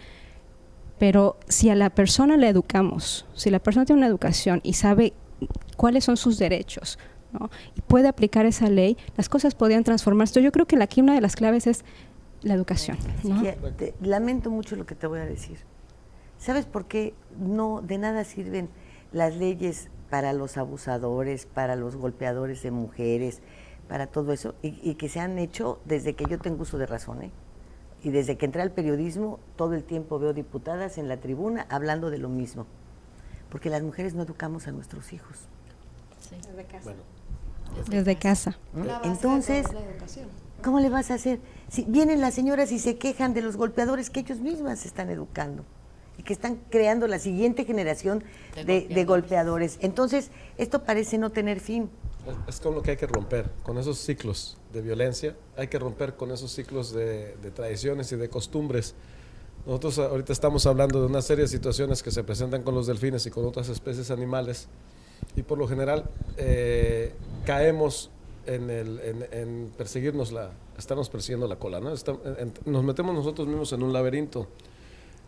pero si a la persona le educamos, si la persona tiene una educación y sabe cuáles son sus derechos, ¿no? Y puede aplicar esa ley, las cosas podrían transformarse. Entonces, yo creo que aquí una de las claves es la educación, ¿no? Lamento mucho lo que te voy a decir. ¿Sabes por qué no de nada sirven las leyes para los abusadores, para los golpeadores de mujeres, para todo eso? Y que se han hecho desde que yo tengo uso de razón, ¿eh? Y desde que entré al periodismo, todo el tiempo veo diputadas en la tribuna hablando de lo mismo. Porque las mujeres no educamos a nuestros hijos. Sí. Desde casa. Bueno. Desde casa. Entonces, ¿cómo le vas a hacer? Si vienen las señoras y se quejan de los golpeadores que ellos mismas se están educando y que están creando la siguiente generación de golpeadores. Entonces, esto parece no tener fin. Es con lo que hay que romper, con esos ciclos de violencia, hay que romper con esos ciclos de tradiciones y de costumbres. Nosotros ahorita estamos hablando de una serie de situaciones que se presentan con los delfines y con otras especies animales, y por lo general caemos en estarnos persiguiendo la cola, ¿no? Nos metemos nosotros mismos en un laberinto,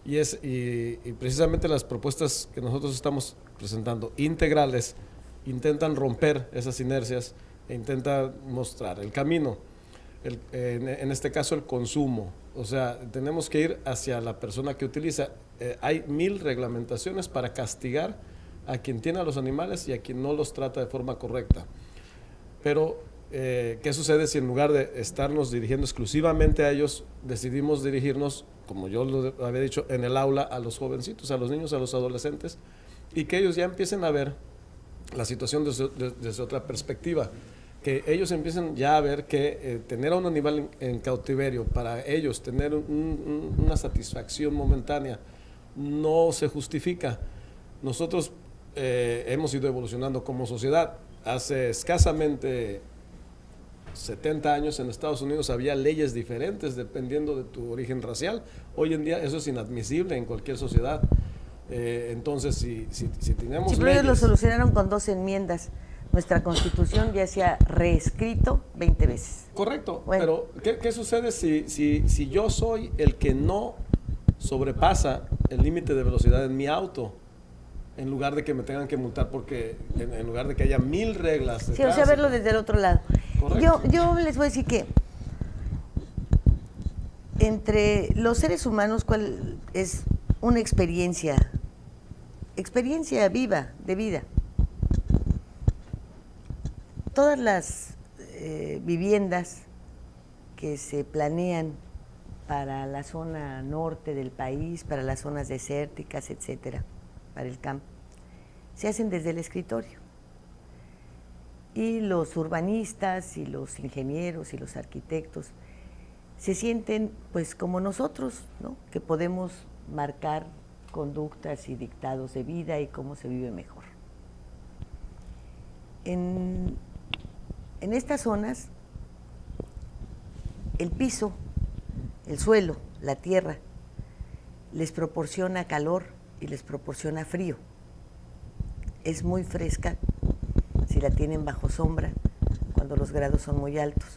y precisamente las propuestas que nosotros estamos presentando, integrales, intentan romper esas inercias e intentan mostrar el camino, en este caso el consumo. O sea, tenemos que ir hacia la persona que utiliza. Hay 1000 reglamentaciones para castigar a quien tiene a los animales y a quien no los trata de forma correcta. Pero, ¿qué sucede si en lugar de estarnos dirigiendo exclusivamente a ellos, decidimos dirigirnos, como yo lo había dicho, en el aula a los jovencitos, a los niños, a los adolescentes, y que ellos ya empiecen a ver la situación desde otra perspectiva? Que ellos empiecen ya a ver que tener a un animal en cautiverio, para ellos tener una satisfacción momentánea, no se justifica. Nosotros hemos ido evolucionando como sociedad. Hace escasamente 70 años en Estados Unidos había leyes diferentes dependiendo de tu origen racial. Hoy en día eso es inadmisible en cualquier sociedad. Entonces, si tenemos pero ellos lo solucionaron con 2 enmiendas. Nuestra Constitución ya se ha reescrito 20 veces. Correcto, bueno. Pero ¿qué sucede si yo soy el que no sobrepasa el límite de velocidad en mi auto, en lugar de que me tengan que multar porque en lugar de que haya 1000 reglas? Sí, o sea, verlo desde el otro lado. Yo les voy a decir que entre los seres humanos, ¿cuál es una experiencia viva, de vida? Todas las viviendas que se planean para la zona norte del país, para las zonas desérticas, etcétera, para el campo, se hacen desde el escritorio. Y los urbanistas y los ingenieros y los arquitectos se sienten pues como nosotros, ¿no? Que podemos marcar conductas y dictados de vida y cómo se vive mejor. En estas zonas, el piso, el suelo, la tierra, les proporciona calor y les proporciona frío. Es muy fresca si la tienen bajo sombra, cuando los grados son muy altos,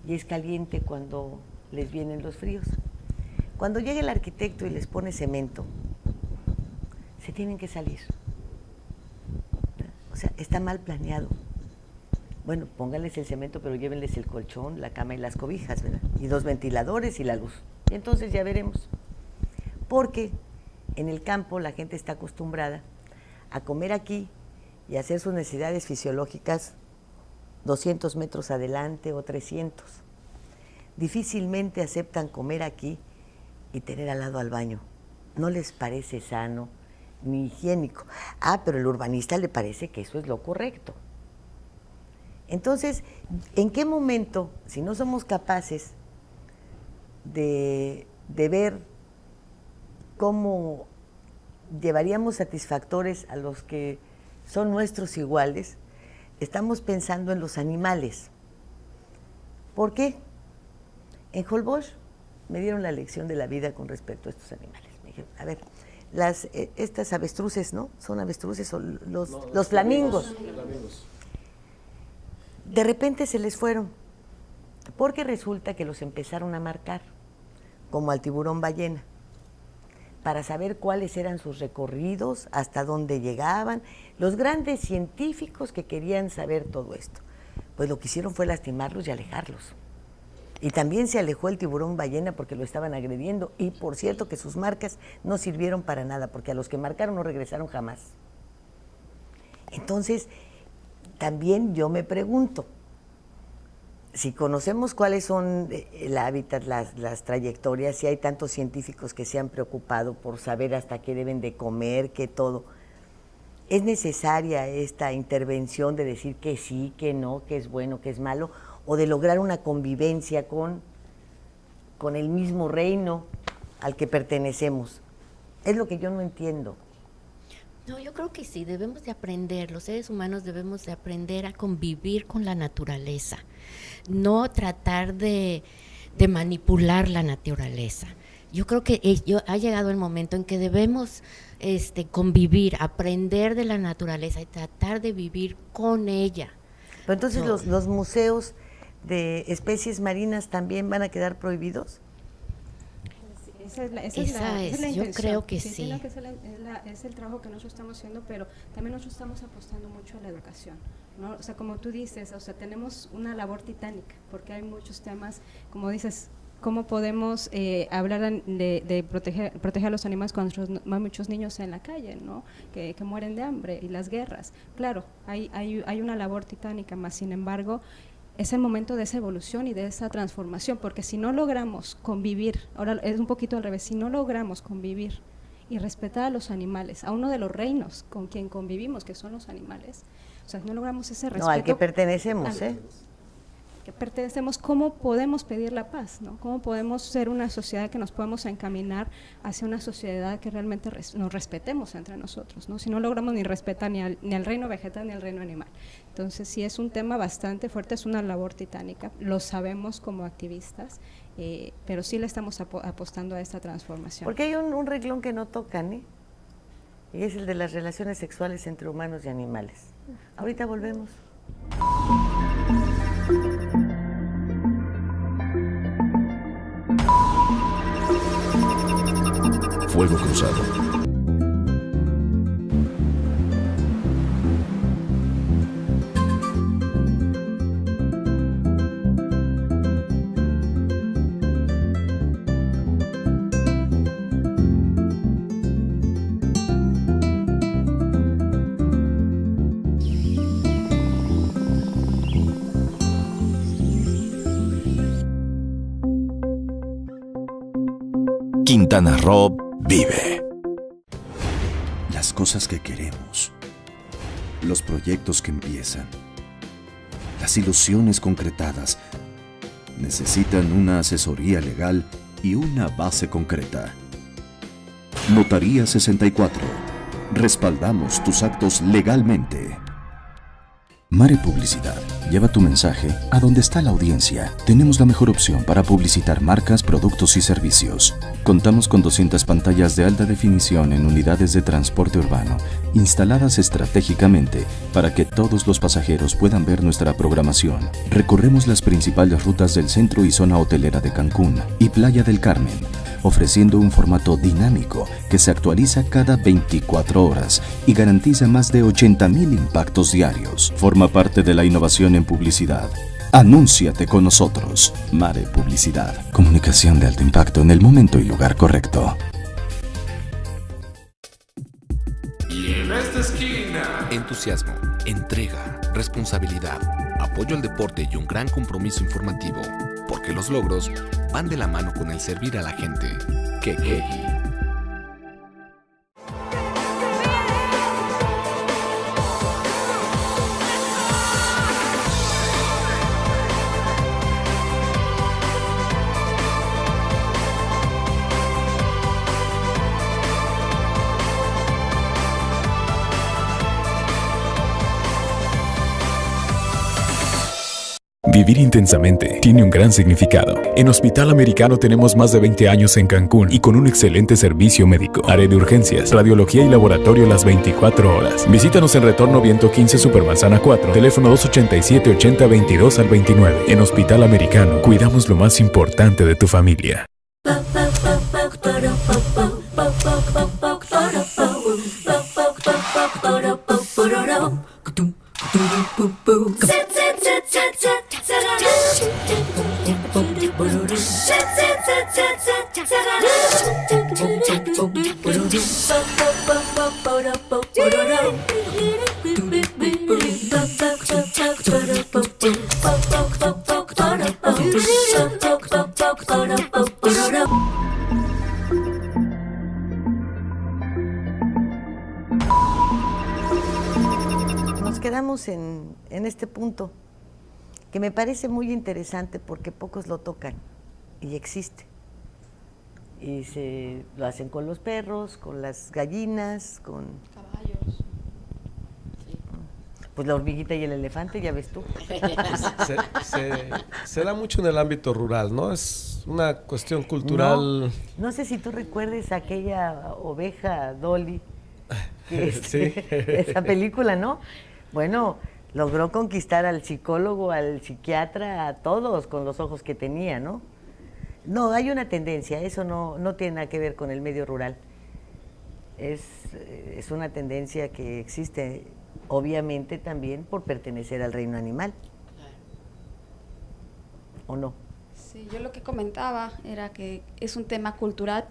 y es caliente cuando les vienen los fríos. Cuando llega el arquitecto y les pone cemento, se tienen que salir. O sea, está mal planeado. Bueno, pónganles el cemento, pero llévenles el colchón, la cama y las cobijas, ¿verdad? Y 2 ventiladores y la luz. Y entonces ya veremos. Porque en el campo la gente está acostumbrada a comer aquí y a hacer sus necesidades fisiológicas 200 metros adelante o 300. Difícilmente aceptan comer aquí y tener al lado al baño. No les parece sano ni higiénico. Pero al urbanista le parece que eso es lo correcto. Entonces, ¿en qué momento, si no somos capaces de ver cómo llevaríamos satisfactores a los que son nuestros iguales, estamos pensando en los animales? ¿Por qué? En Holbox me dieron la lección de la vida con respecto a estos animales. Me dijeron, a ver, estas avestruces, ¿no? ¿Son avestruces o los flamingos? De repente se les fueron, porque resulta que los empezaron a marcar, como al tiburón ballena, para saber cuáles eran sus recorridos, hasta dónde llegaban, los grandes científicos que querían saber todo esto. Pues lo que hicieron fue lastimarlos y alejarlos. Y también se alejó el tiburón ballena porque lo estaban agrediendo, y por cierto que sus marcas no sirvieron para nada, porque a los que marcaron no regresaron jamás. Entonces, también yo me pregunto, si conocemos cuáles son el hábitat, las trayectorias, si hay tantos científicos que se han preocupado por saber hasta qué deben de comer, qué todo, ¿es necesaria esta intervención de decir que sí, que no, que es bueno, que es malo, o de lograr una convivencia con el mismo reino al que pertenecemos? Es lo que yo no entiendo. No, yo creo que sí, debemos de aprender, los seres humanos debemos de aprender a convivir con la naturaleza, no tratar de manipular la naturaleza. Yo creo que ha llegado el momento en que debemos convivir, aprender de la naturaleza y tratar de vivir con ella. Pero entonces los museos de especies marinas también van a quedar prohibidos. Esa es la yo intención. creo que sí. Es el trabajo que nosotros estamos haciendo, pero también nosotros estamos apostando mucho a la educación, ¿no? O sea, como tú dices, o sea, tenemos una labor titánica, porque hay muchos temas, como dices, cómo podemos hablar de proteger a los animales cuando hay muchos niños en la calle, ¿no? Que mueren de hambre, y las guerras. Claro, hay una labor titánica, más sin embargo, es el momento de esa evolución y de esa transformación, porque si no logramos convivir, ahora es un poquito al revés, si no logramos convivir y respetar a los animales, a uno de los reinos con quien convivimos, que son los animales, o sea, no logramos ese respeto. No, al que pertenecemos, que pertenecemos, ¿cómo podemos pedir la paz, ¿no? ¿Cómo podemos ser una sociedad que nos podemos encaminar hacia una sociedad que realmente nos respetemos entre nosotros, ¿no? Si no logramos ni respetar ni al reino vegetal ni al reino animal. Entonces sí es un tema bastante fuerte, es una labor titánica, lo sabemos como activistas, pero sí le estamos apostando a esta transformación. Porque hay un renglón que no tocan, y es el de las relaciones sexuales entre humanos y animales. Ahorita volvemos. Fuego Cruzado. Quintana Roo vive. Las cosas que queremos, los proyectos que empiezan, las ilusiones concretadas, necesitan una asesoría legal y una base concreta. Notaría 64. Respaldamos tus actos legalmente. Mare Publicidad. Lleva tu mensaje a donde está la audiencia. Tenemos la mejor opción para publicitar marcas, productos y servicios. Contamos con 200 pantallas de alta definición en unidades de transporte urbano, instaladas estratégicamente para que todos los pasajeros puedan ver nuestra programación. Recorremos las principales rutas del centro y zona hotelera de Cancún y Playa del Carmen. ofreciendo un formato dinámico que se actualiza cada 24 horas y garantiza más de 80.000 impactos diarios. Forma parte de la innovación en publicidad. Anúnciate con nosotros. Mare Publicidad. Comunicación de alto impacto en el momento y lugar correcto. Y en esta esquina, Entusiasmo, entrega, responsabilidad, apoyo al deporte y un gran compromiso informativo, porque los logros van de la mano con el servir a la gente. Kekegi. Vivir intensamente tiene un gran significado. En Hospital Americano tenemos más de 20 años en Cancún y con un excelente servicio médico. Área de urgencias, radiología y laboratorio las 24 horas. Visítanos en Retorno Viento 15 Supermanzana 4, teléfono 287-8022 al 29. En Hospital Americano, cuidamos lo más importante de tu familia. Nos quedamos en este punto que me parece muy interesante porque pocos lo tocan y existe. Y lo hacen con los perros, con las gallinas, con caballos. Sí. Pues la hormiguita y el elefante, ya ves tú. Se da mucho en el ámbito rural, ¿no? Es una cuestión cultural. No sé si tú recuerdes aquella oveja Dolly, Sí. esa película, ¿no? Bueno, logró conquistar al psicólogo, al psiquiatra, a todos con los ojos que tenía, ¿no? No, hay una tendencia, eso no tiene nada que ver con el medio rural. Es una tendencia que existe, obviamente, también por pertenecer al reino animal. ¿O no? Sí, yo lo que comentaba era que es un tema cultural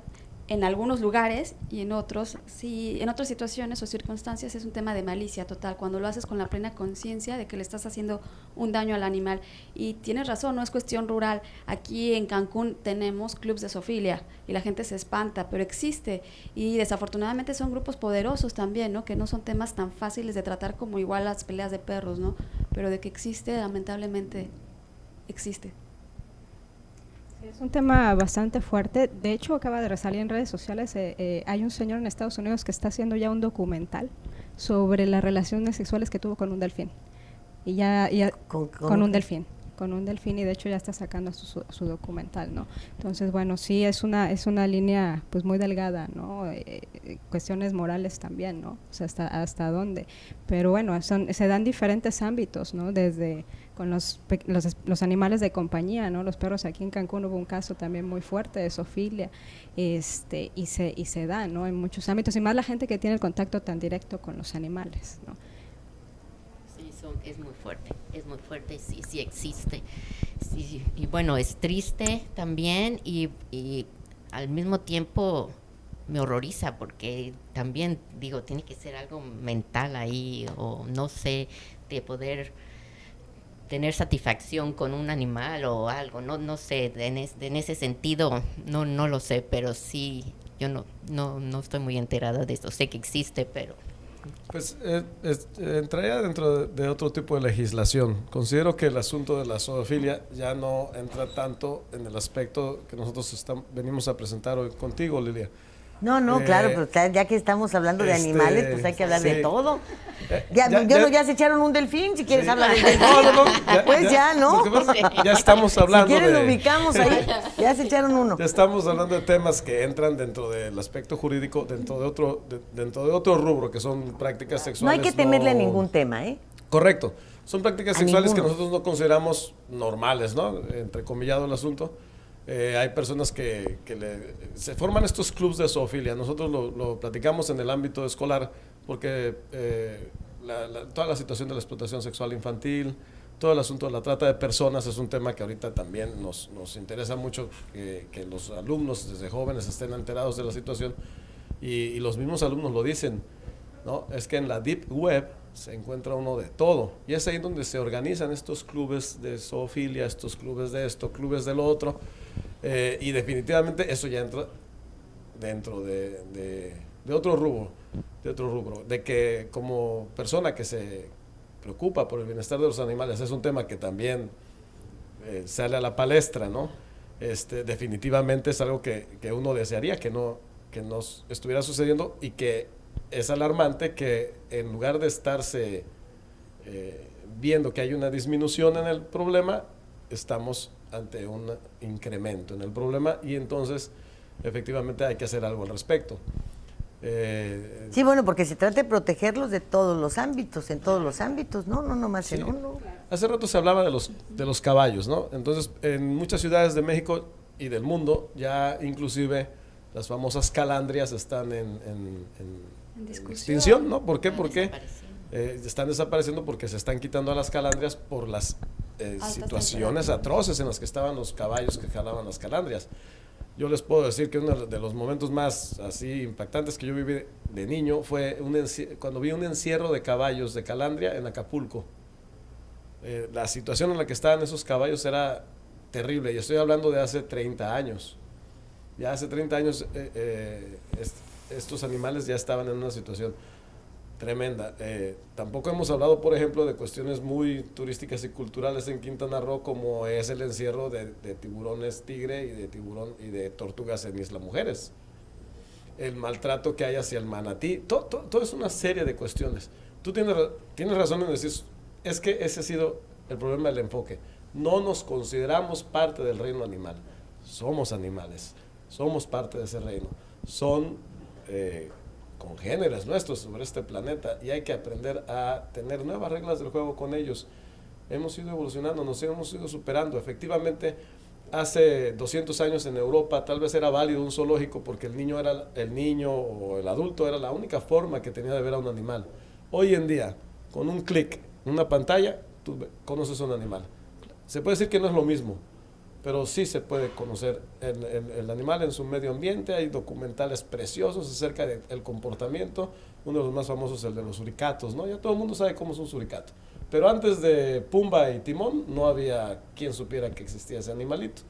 en algunos lugares y en otros, sí, en otras situaciones o circunstancias es un tema de malicia total, cuando lo haces con la plena conciencia de que le estás haciendo un daño al animal. Y tienes razón, no es cuestión rural. Aquí en Cancún tenemos clubes de zoofilia y la gente se espanta, pero existe. Y desafortunadamente son grupos poderosos también, ¿no? Que no son temas tan fáciles de tratar como igual las peleas de perros, ¿no? Pero de que existe, lamentablemente existe. Es un tema bastante fuerte. De hecho, acaba de salir en redes sociales. Hay un señor en Estados Unidos que está haciendo ya un documental sobre las relaciones sexuales que tuvo con un delfín. Y ya con un delfín. Con un delfín, y de hecho ya está sacando su documental, ¿no? Entonces, bueno, sí, es una línea pues muy delgada, ¿no? Cuestiones morales también, ¿no? O sea, hasta dónde. Pero bueno, se dan diferentes ámbitos, ¿no? Desde con los animales de compañía, ¿no? Los perros. Aquí en Cancún hubo un caso también muy fuerte de zoofilia, y se da, ¿no? En muchos ámbitos, y más la gente que tiene el contacto tan directo con los animales, ¿no? Es muy fuerte, sí existe. Sí, y bueno, es triste también y al mismo tiempo me horroriza porque también digo, tiene que ser algo mental ahí o no sé, de poder tener satisfacción con un animal o algo, no sé, en ese sentido no lo sé, pero sí, yo no estoy muy enterada de esto, sé que existe, pero... Pues entraría dentro de otro tipo de legislación. Considero que el asunto de la zoofilia ya no entra tanto en el aspecto que nosotros venimos a presentar hoy contigo, Lilia. No, claro, pero ya que estamos hablando de animales, pues hay que hablar de todo. Ya se echaron un delfín, si quieres hablar del delfín. ¿no? Ya estamos hablando si quieres lo ubicamos ahí, ya se echaron uno. Ya estamos hablando de temas que entran dentro del aspecto jurídico, dentro de otro rubro, que son prácticas sexuales. No hay que temerle a ningún tema, ¿eh? Correcto. Son prácticas sexuales que nosotros no consideramos normales, ¿no? Entrecomillado el asunto. Hay personas se forman estos clubes de zoofilia. Nosotros lo platicamos en el ámbito escolar porque toda la situación de la explotación sexual infantil, todo el asunto de la trata de personas es un tema que ahorita también nos interesa mucho que los alumnos desde jóvenes estén enterados de la situación y los mismos alumnos lo dicen, ¿no? Es que en la Deep Web se encuentra uno de todo y es ahí donde se organizan estos clubes de zoofilia, estos clubes de esto, clubes de lo otro, y definitivamente eso ya entra dentro de otro rubro, de que como persona que se preocupa por el bienestar de los animales, es un tema que también sale a la palestra, ¿no? Definitivamente es algo que uno desearía que nos estuviera sucediendo y que es alarmante que en lugar de estarse viendo que hay una disminución en el problema, estamos ante un incremento en el problema y entonces efectivamente hay que hacer algo al respecto. Sí, bueno, porque se trata de protegerlos de todos los ámbitos, en todos los ámbitos, no nomás sí. En uno. Hace rato se hablaba de los caballos, ¿no? Entonces, en muchas ciudades de México y del mundo, ya inclusive las famosas calandrias están en extinción, ¿no? ¿Por qué? Porque están desapareciendo porque se están quitando a las calandrias por las situaciones atroces en las que estaban los caballos que jalaban las calandrias. Yo les puedo decir que uno de los momentos más así impactantes que yo viví de niño fue cuando vi un encierro de caballos de calandria en Acapulco. La situación en la que estaban esos caballos era terrible, y estoy hablando de hace 30 años. Ya hace 30 años estos animales ya estaban en una situación tremenda. Tampoco hemos hablado, por ejemplo, de cuestiones muy turísticas y culturales en Quintana Roo, como es el encierro de tiburones tigre y de tortugas en Isla Mujeres. El maltrato que hay hacia el manatí. Todo es una serie de cuestiones. Tú tienes razón en decir, es que ese ha sido el problema del enfoque. No nos consideramos parte del reino animal. Somos animales. Somos parte de ese reino. Son congéneres nuestros sobre este planeta y hay que aprender a tener nuevas reglas del juego con ellos. Hemos ido evolucionando, nos hemos ido superando. Efectivamente, hace 200 años en Europa tal vez era válido un zoológico porque el niño o el adulto era la única forma que tenía de ver a un animal. Hoy en día, con un clic en una pantalla, tú conoces a un animal. Se puede decir que no es lo mismo, pero sí se puede conocer el animal en su medio ambiente. Hay documentales preciosos acerca del comportamiento. Uno de los más famosos es el de los suricatos, ¿no? Ya todo el mundo sabe cómo es un suricato. Pero antes de Pumba y Timón no había quien supiera que existía ese animalito.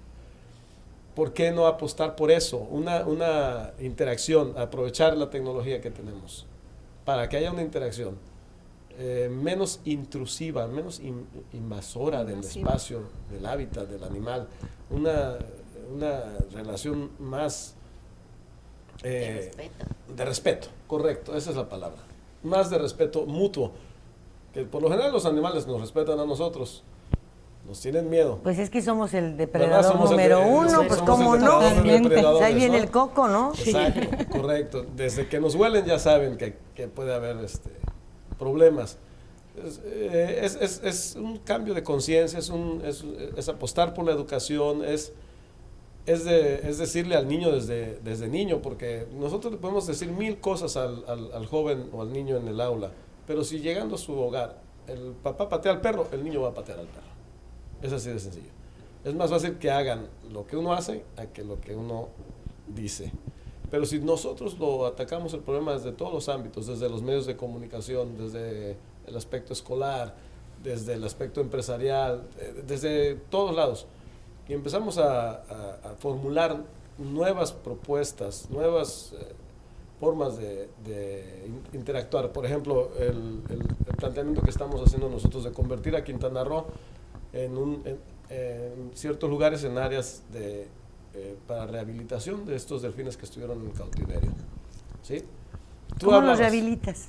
¿Por qué no apostar por eso? Una interacción, aprovechar la tecnología que tenemos para que haya una interacción menos intrusiva, menos invasora del espacio, del hábitat, del animal, una relación más de respeto, correcto, esa es la palabra, más de respeto mutuo, que por lo general los animales nos respetan a nosotros, nos tienen miedo. Pues es que somos el depredador número uno, pues cómo no, ahí viene el coco, ¿no? Exacto, correcto, desde que nos huelen ya saben que puede haber problemas. Es un cambio de conciencia, es apostar por la educación, es decirle al niño desde niño, porque nosotros le podemos decir 1000 cosas al joven o al niño en el aula, pero si llegando a su hogar el papá patea al perro, el niño va a patear al perro. Es así de sencillo. Es más fácil que hagan lo que uno hace a que lo que uno dice. Pero si nosotros lo atacamos el problema desde todos los ámbitos, desde los medios de comunicación, desde el aspecto escolar, desde el aspecto empresarial, desde todos lados, y empezamos a formular nuevas propuestas, nuevas formas de interactuar. Por ejemplo, el planteamiento que estamos haciendo nosotros de convertir a Quintana Roo en ciertos lugares en áreas para rehabilitación de estos delfines que estuvieron en cautiverio. ¿Sí? ¿Cómo los rehabilitas?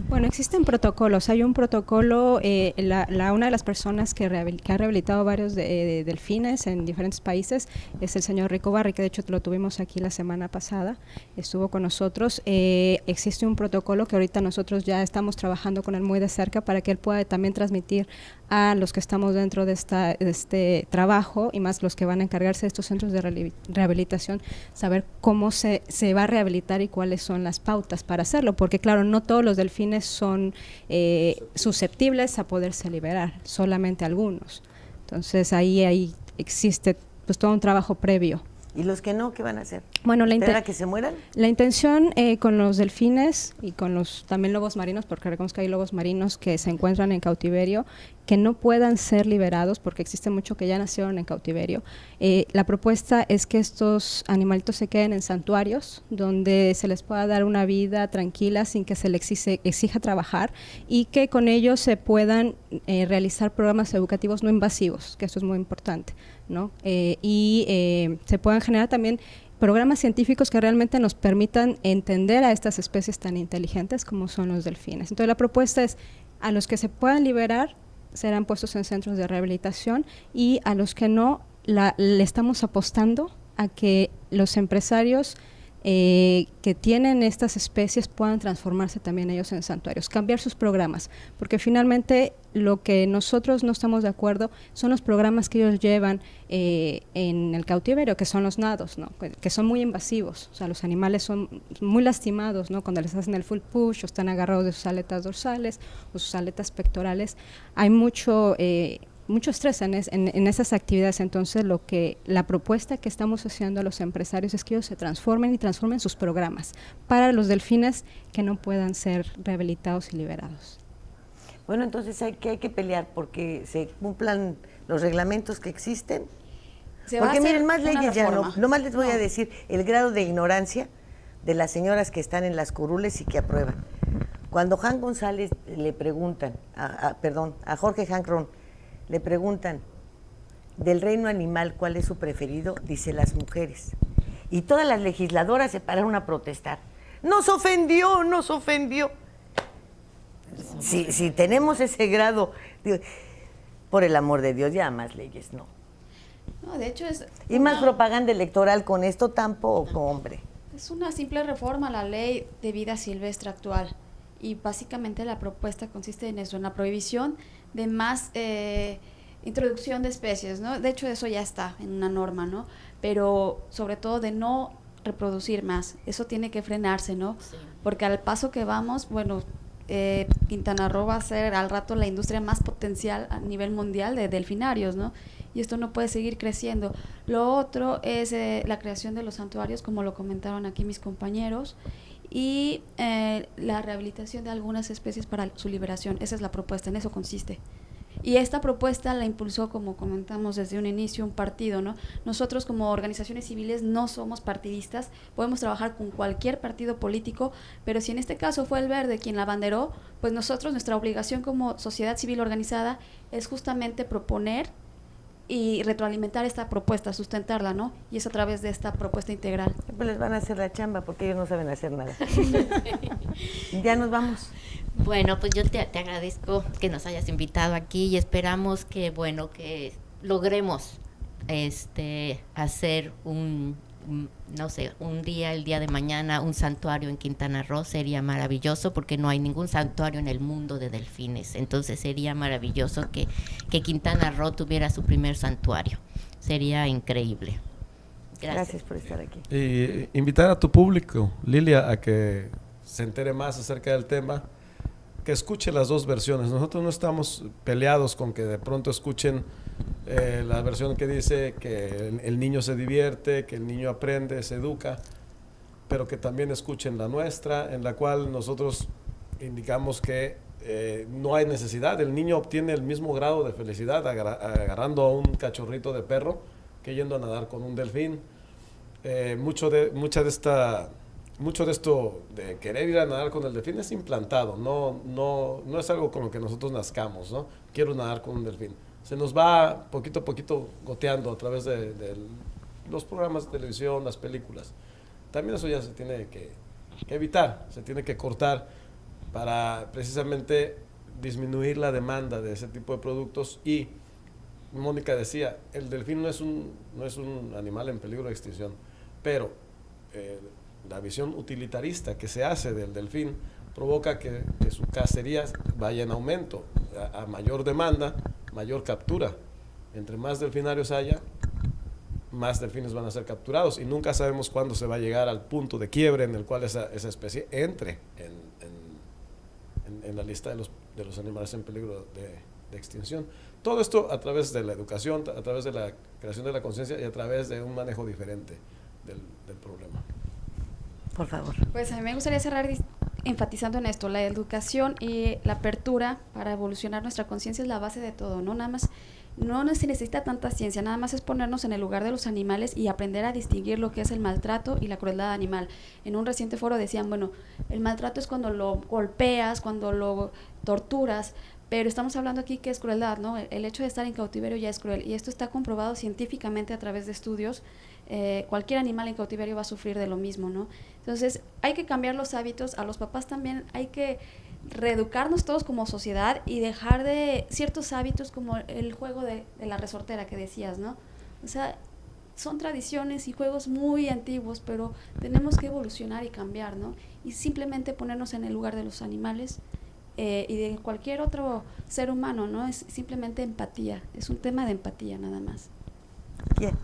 Bueno, existen protocolos. Hay un protocolo, una de las personas que ha rehabilitado varios delfines en diferentes países es el señor Rico Barri, que de hecho lo tuvimos aquí la semana pasada, estuvo con nosotros. Existe un protocolo que ahorita nosotros ya estamos trabajando con él muy de cerca para que él pueda también transmitir a los que estamos dentro de este trabajo y más los que van a encargarse de estos centros de rehabilitación, saber cómo se va a rehabilitar y cuáles son las pautas para hacerlo, porque claro, no todos los delfines son susceptibles a poderse liberar, solamente algunos. Entonces ahí existe pues todo un trabajo previo. ¿Y los que no, qué van a hacer? Bueno, ¿Esperar a que se mueran? La intención con los delfines y con los también lobos marinos, porque recordemos que hay lobos marinos que se encuentran en cautiverio, que no puedan ser liberados, porque existe mucho que ya nacieron en cautiverio. La propuesta es que estos animalitos se queden en santuarios, donde se les pueda dar una vida tranquila sin que se les exija trabajar, y que con ellos se puedan realizar programas educativos no invasivos, que eso es muy importante, ¿no? Se puedan generar también programas científicos que realmente nos permitan entender a estas especies tan inteligentes como son los delfines. Entonces la propuesta es, a los que se puedan liberar serán puestos en centros de rehabilitación, y a los que no, le estamos apostando a que los empresarios que tienen estas especies puedan transformarse también ellos en santuarios, cambiar sus programas, porque finalmente lo que nosotros no estamos de acuerdo son los programas que ellos llevan en el cautiverio, que son los nados, ¿no? Que son muy invasivos. O sea, los animales son muy lastimados, ¿no? Cuando les hacen el full push o están agarrados de sus aletas dorsales o sus aletas pectorales, hay mucho estrés en esas actividades. Entonces la propuesta que estamos haciendo a los empresarios es que ellos se transformen y transformen sus programas para los delfines que no puedan ser rehabilitados y liberados. Bueno, entonces hay que pelear porque se cumplan los reglamentos que existen. Porque miren, más leyes ya no más les voy a decir el grado de ignorancia de las señoras que están en las curules y que aprueban. Cuando Hank González le preguntan, a Jorge Hank Ron, le preguntan del reino animal cuál es su preferido, dice las mujeres. Y todas las legisladoras se pararon a protestar. ¡Nos ofendió, nos ofendió! Si tenemos ese grado, digo, por el amor de Dios, ya más leyes, no. No, de hecho y más propaganda electoral con esto tampoco, hombre. Es una simple reforma a la ley de vida silvestre actual. Y básicamente la propuesta consiste en eso, en la prohibición de más introducción de especies, ¿no? De hecho, eso ya está en una norma, ¿no? Pero sobre todo de no reproducir más. Eso tiene que frenarse, ¿no? Sí. Porque al paso que vamos, bueno, Quintana Roo va a ser al rato la industria más potencial a nivel mundial de delfinarios, ¿no? Y esto no puede seguir creciendo. Lo otro es la creación de los santuarios, como lo comentaron aquí mis compañeros, y la rehabilitación de algunas especies para su liberación. Esa es la propuesta, en eso consiste. Y esta propuesta la impulsó, como comentamos desde un inicio, un partido, ¿no? Nosotros como organizaciones civiles no somos partidistas, podemos trabajar con cualquier partido político, pero si en este caso fue el Verde quien la abanderó, pues nosotros, nuestra obligación como sociedad civil organizada es justamente proponer y retroalimentar esta propuesta, sustentarla, ¿no? Y es a través de esta propuesta integral. Pues les van a hacer la chamba porque ellos no saben hacer nada. Ya nos vamos. Bueno, pues yo te agradezco que nos hayas invitado aquí y esperamos que, bueno, que logremos hacer un día, el día de mañana, un santuario en Quintana Roo. Sería maravilloso porque no hay ningún santuario en el mundo de delfines. Entonces sería maravilloso que Quintana Roo tuviera su primer santuario. Sería increíble. Gracias por estar aquí. Y invitar a tu público, Lilia, a que se entere más acerca del tema, que escuche las dos versiones. Nosotros no estamos peleados con que de pronto escuchen la versión que dice que el niño se divierte, que el niño aprende, se educa, pero que también escuchen la nuestra, en la cual nosotros indicamos que no hay necesidad. El niño obtiene el mismo grado de felicidad agarrando a un cachorrito de perro que yendo a nadar con un delfín. Mucho de esto de querer ir a nadar con el delfín es implantado, no es algo con lo que nosotros nazcamos, ¿no? Quiero nadar con un delfín. Se nos va poquito a poquito goteando a través de los programas de televisión, las películas. También eso ya se tiene que evitar, se tiene que cortar, para precisamente disminuir la demanda de ese tipo de productos. Y Mónica decía, el delfín no es un animal en peligro de extinción, pero la visión utilitarista que se hace del delfín provoca que su cacería vaya en aumento, a mayor demanda, mayor captura. Entre más delfinarios haya, más delfines van a ser capturados, y nunca sabemos cuándo se va a llegar al punto de quiebre en el cual esa especie entre en la lista de los animales en peligro de extinción. Todo esto a través de la educación, a través de la creación de la conciencia y a través de un manejo diferente del problema. Por favor. Pues a mí me gustaría cerrar enfatizando en esto: la educación y la apertura para evolucionar nuestra conciencia es la base de todo, ¿no? Nada más, no se necesita tanta ciencia, nada más es ponernos en el lugar de los animales y aprender a distinguir lo que es el maltrato y la crueldad animal. En un reciente foro decían, bueno, el maltrato es cuando lo golpeas, cuando lo torturas, pero estamos hablando aquí que es crueldad, ¿no? El hecho de estar en cautiverio ya es cruel, y esto está comprobado científicamente a través de estudios. Cualquier animal en cautiverio va a sufrir de lo mismo, ¿no? Entonces hay que cambiar los hábitos, a los papás también hay que reeducarnos todos como sociedad y dejar de ciertos hábitos como el juego de la resortera que decías, ¿no? O sea, son tradiciones y juegos muy antiguos, pero tenemos que evolucionar y cambiar, ¿no? Y simplemente ponernos en el lugar de los animales y de cualquier otro ser humano, ¿no? Es simplemente empatía, es un tema de empatía nada más. Bien.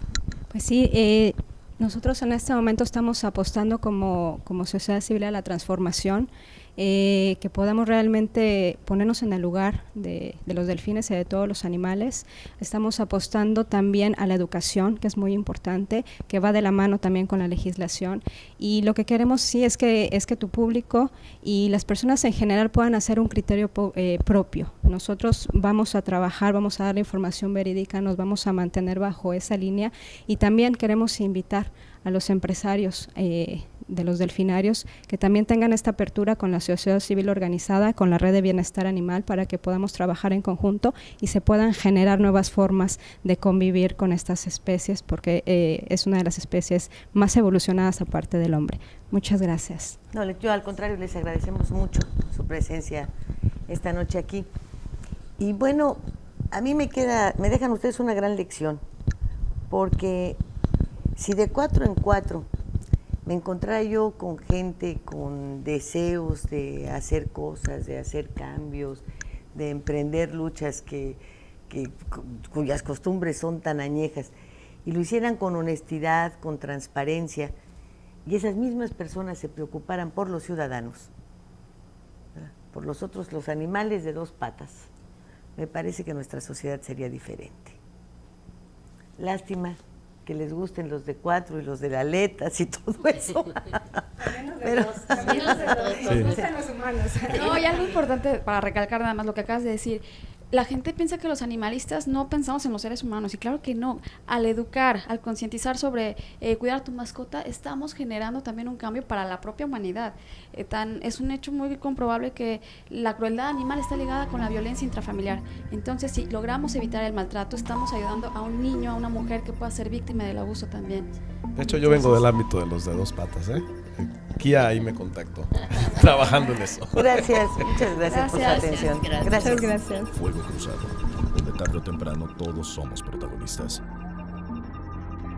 Pues sí, nosotros en este momento estamos apostando como sociedad civil a la transformación, que podamos realmente ponernos en el lugar de los delfines y de todos los animales. Estamos apostando también a la educación, que es muy importante, que va de la mano también con la legislación, y lo que queremos sí es que tu público y las personas en general puedan hacer un criterio propio. Nosotros vamos a trabajar, vamos a dar la información verídica, nos vamos a mantener bajo esa línea, y también queremos invitar a los empresarios de los delfinarios que también tengan esta apertura con la sociedad civil organizada, con la red de bienestar animal, para que podamos trabajar en conjunto y se puedan generar nuevas formas de convivir con estas especies, porque es una de las especies más evolucionadas aparte del hombre. Muchas gracias. No, yo al contrario les agradecemos mucho su presencia esta noche aquí. Y bueno, a mí me dejan ustedes una gran lección, porque si de 4 en 4 me encontrara yo con gente con deseos de hacer cosas, de hacer cambios, de emprender luchas cuyas costumbres son tan añejas, y lo hicieran con honestidad, con transparencia, y esas mismas personas se preocuparan por los ciudadanos, ¿verdad?, por los animales de 2 patas, me parece que nuestra sociedad sería diferente. Lástima que les gusten los de 4 y los de aletas y todo eso. También los de 2. Nos gustan los humanos. No, y algo importante para recalcar nada más lo que acabas de decir. La gente piensa que los animalistas no pensamos en los seres humanos, y claro que no. Al educar, al concientizar sobre cuidar a tu mascota, estamos generando también un cambio para la propia humanidad. Es un hecho muy comprobable que la crueldad animal está ligada con la violencia intrafamiliar. Entonces, si logramos evitar el maltrato, estamos ayudando a un niño, a una mujer que pueda ser víctima del abuso también. De hecho, yo vengo del ámbito de los de 2 patas, Kia ahí me contactó, trabajando en eso. Gracias, muchas gracias por su atención. Gracias. Fuego Cruzado, donde tarde o temprano todos somos protagonistas.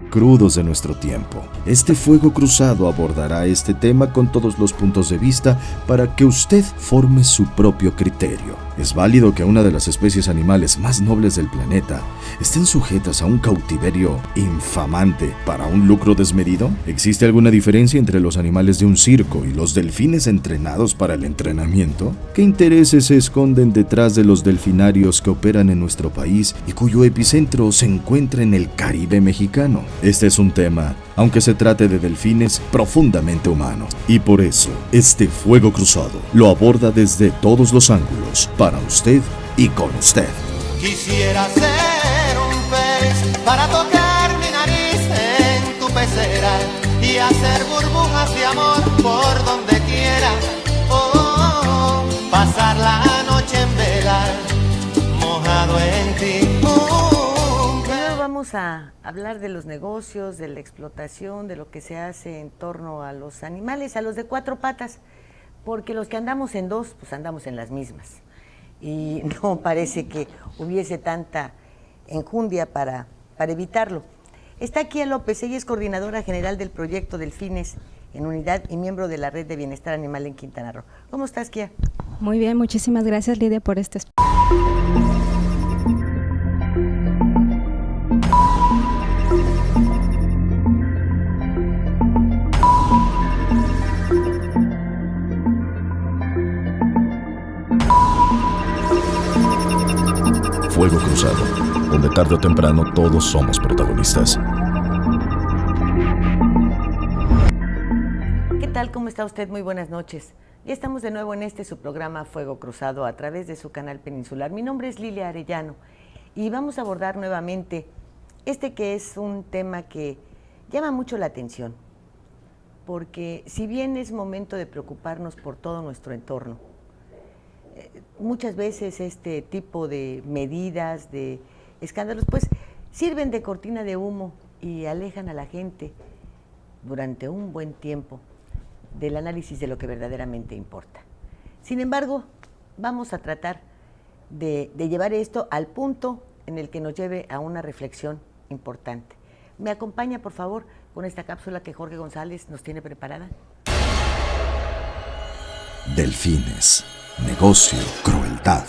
Crudos de nuestro tiempo, este Fuego Cruzado abordará este tema con todos los puntos de vista para que usted forme su propio criterio. ¿Es válido que una de las especies animales más nobles del planeta estén sujetas a un cautiverio infamante para un lucro desmedido? ¿Existe alguna diferencia entre los animales de un circo y los delfines entrenados para el entrenamiento? ¿Qué intereses se esconden detrás de los delfinarios que operan en nuestro país y cuyo epicentro se encuentra en el Caribe mexicano? Este es un tema, aunque se trate de delfines, profundamente humano. Y por eso, este Fuego Cruzado lo aborda desde todos los ángulos, para usted y con usted. Quisiera ser un pez para tocar mi nariz en tu pecera y hacer burbujas de amor por donde quiera. Pasar la noche en vela, mojado en ti. Primero vamos a hablar de los negocios, de la explotación, de lo que se hace en torno a los animales, a los de 4 patas, porque los que andamos en dos, pues andamos en las mismas. Y no parece que hubiese tanta enjundia para evitarlo. Está aquí López, ella es coordinadora general del proyecto Delfines en Unidad y miembro de la Red de Bienestar Animal en Quintana Roo. ¿Cómo estás, Kia? Muy bien, muchísimas gracias, Lidia, por este espacio. Fuego Cruzado, donde tarde o temprano todos somos protagonistas. ¿Qué tal? ¿Cómo está usted? Muy buenas noches. Ya estamos de nuevo en su programa Fuego Cruzado a través de su canal peninsular. Mi nombre es Lilia Arellano y vamos a abordar nuevamente que es un tema que llama mucho la atención, porque si bien es momento de preocuparnos por todo nuestro entorno, muchas veces este tipo de medidas, de escándalos, pues sirven de cortina de humo y alejan a la gente durante un buen tiempo del análisis de lo que verdaderamente importa. Sin embargo, vamos a tratar de llevar esto al punto en el que nos lleve a una reflexión importante. ¿Me acompaña, por favor, con esta cápsula que Jorge González nos tiene preparada? Delfines, negocio, crueldad.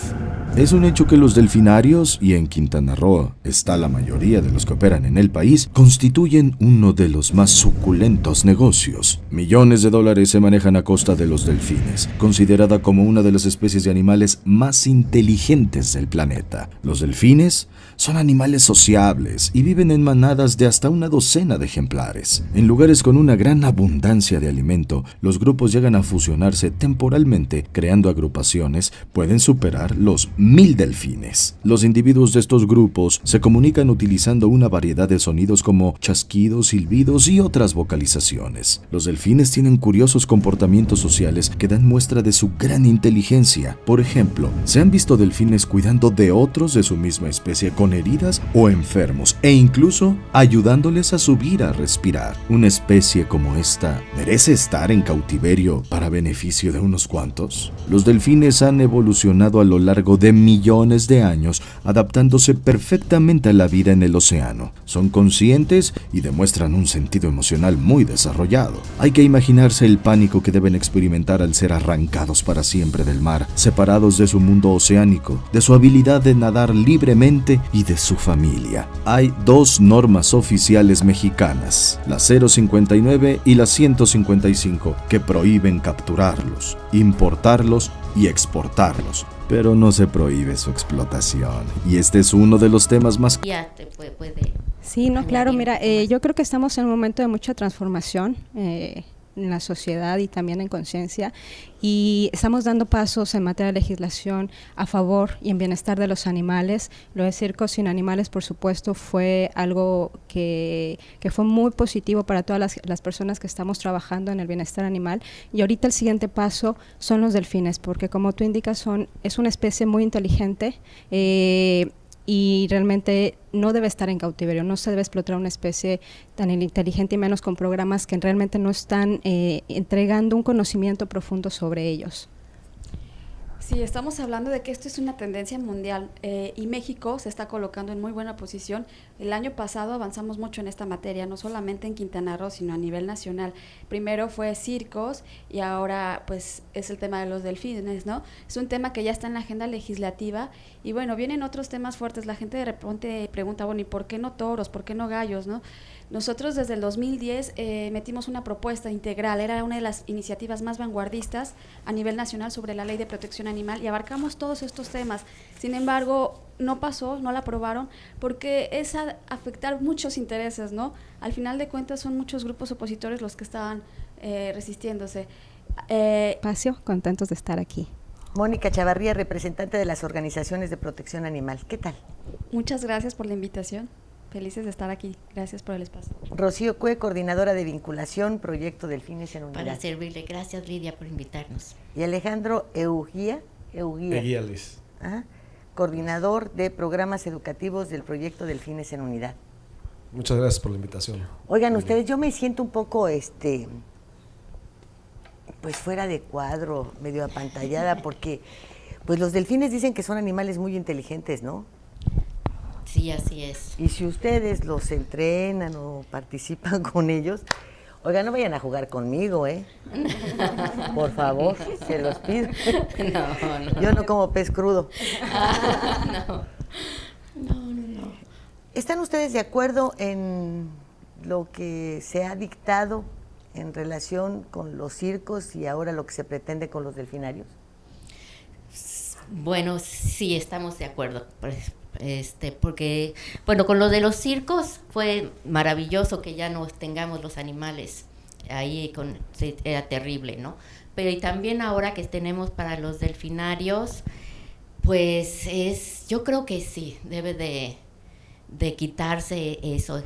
Es un hecho que los delfinarios, y en Quintana Roo está la mayoría de los que operan en el país, constituyen uno de los más suculentos negocios. Millones de dólares se manejan a costa de los delfines, considerada como una de las especies de animales más inteligentes del planeta. Los delfines son animales sociables y viven en manadas de hasta una docena de ejemplares. En lugares con una gran abundancia de alimento, los grupos llegan a fusionarse temporalmente, creando agrupaciones, pueden superar los 1000 delfines. Los individuos de estos grupos se comunican utilizando una variedad de sonidos como chasquidos, silbidos y otras vocalizaciones. Los delfines tienen curiosos comportamientos sociales que dan muestra de su gran inteligencia. Por ejemplo, se han visto delfines cuidando de otros de su misma especie con heridas o enfermos e incluso ayudándoles a subir a respirar. Una especie como esta merece estar en cautiverio para beneficio de unos cuantos. Los delfines han evolucionado a lo largo de millones de años, adaptándose perfectamente a la vida en el océano. Son conscientes y demuestran un sentido emocional muy desarrollado. Hay que imaginarse el pánico que deben experimentar al ser arrancados para siempre del mar, separados de su mundo oceánico, de su habilidad de nadar libremente y de su familia. Hay dos normas oficiales mexicanas, la 059 y la 155, que prohíben capturarlos, importarlos y exportarlos, pero no se prohíbe su explotación. Y este es uno de los temas más... Ya te puede Sí, no, claro, mira, yo creo que estamos en un momento de mucha transformación en la sociedad y también en conciencia, y estamos dando pasos en materia de legislación a favor y en bienestar de los animales. Lo de Circos Sin Animales, por supuesto, fue algo que fue muy positivo para todas las personas que estamos trabajando en el bienestar animal, y ahorita el siguiente paso son los delfines, porque como tú indicas, es una especie muy inteligente, y realmente no debe estar en cautiverio, no se debe explotar una especie tan inteligente y menos con programas que realmente no están entregando un conocimiento profundo sobre ellos. Sí, estamos hablando de que esto es una tendencia mundial y México se está colocando en muy buena posición. El año pasado avanzamos mucho en esta materia, no solamente en Quintana Roo, sino a nivel nacional. Primero fue circos y ahora pues es el tema de los delfines, ¿no? Es un tema que ya está en la agenda legislativa y bueno, vienen otros temas fuertes. La gente de repente pregunta, bueno, ¿y por qué no toros? ¿Por qué no gallos? ¿No? Nosotros desde el 2010 metimos una propuesta integral, era una de las iniciativas más vanguardistas a nivel nacional sobre la ley de protección animal y abarcamos todos estos temas. Sin embargo, no pasó, no la aprobaron, porque es afectar muchos intereses, ¿no? Al final de cuentas son muchos grupos opositores los que estaban resistiéndose. Espacio, contentos de estar aquí. Mónica Chavarría, representante de las organizaciones de protección animal. ¿Qué tal? Muchas gracias por la invitación. Felices de estar aquí. Gracias por el espacio. Rocío Cue, coordinadora de vinculación, Proyecto Delfines en Unidad. Para servirle. Gracias, Lidia, por invitarnos. Y Alejandro Eguía, Liz. coordinador de programas educativos del Proyecto Delfines en Unidad. Muchas gracias por la invitación. Oigan, ustedes, yo me siento un poco, pues fuera de cuadro, medio apantallada, porque pues los delfines dicen que son animales muy inteligentes, ¿no? Sí, así es. Y si ustedes los entrenan o participan con ellos, oiga, no vayan a jugar conmigo, ¿eh? Por favor, se los pido. No. Yo no como pez crudo. No. ¿Están ustedes de acuerdo en lo que se ha dictado en relación con los circos y ahora lo que se pretende con los delfinarios? Bueno, sí, estamos de acuerdo. Porque, bueno, con lo de los circos fue maravilloso que ya no tengamos los animales ahí, era terrible, ¿no? Pero y también ahora que tenemos para los delfinarios, pues yo creo que sí, debe de quitarse eso.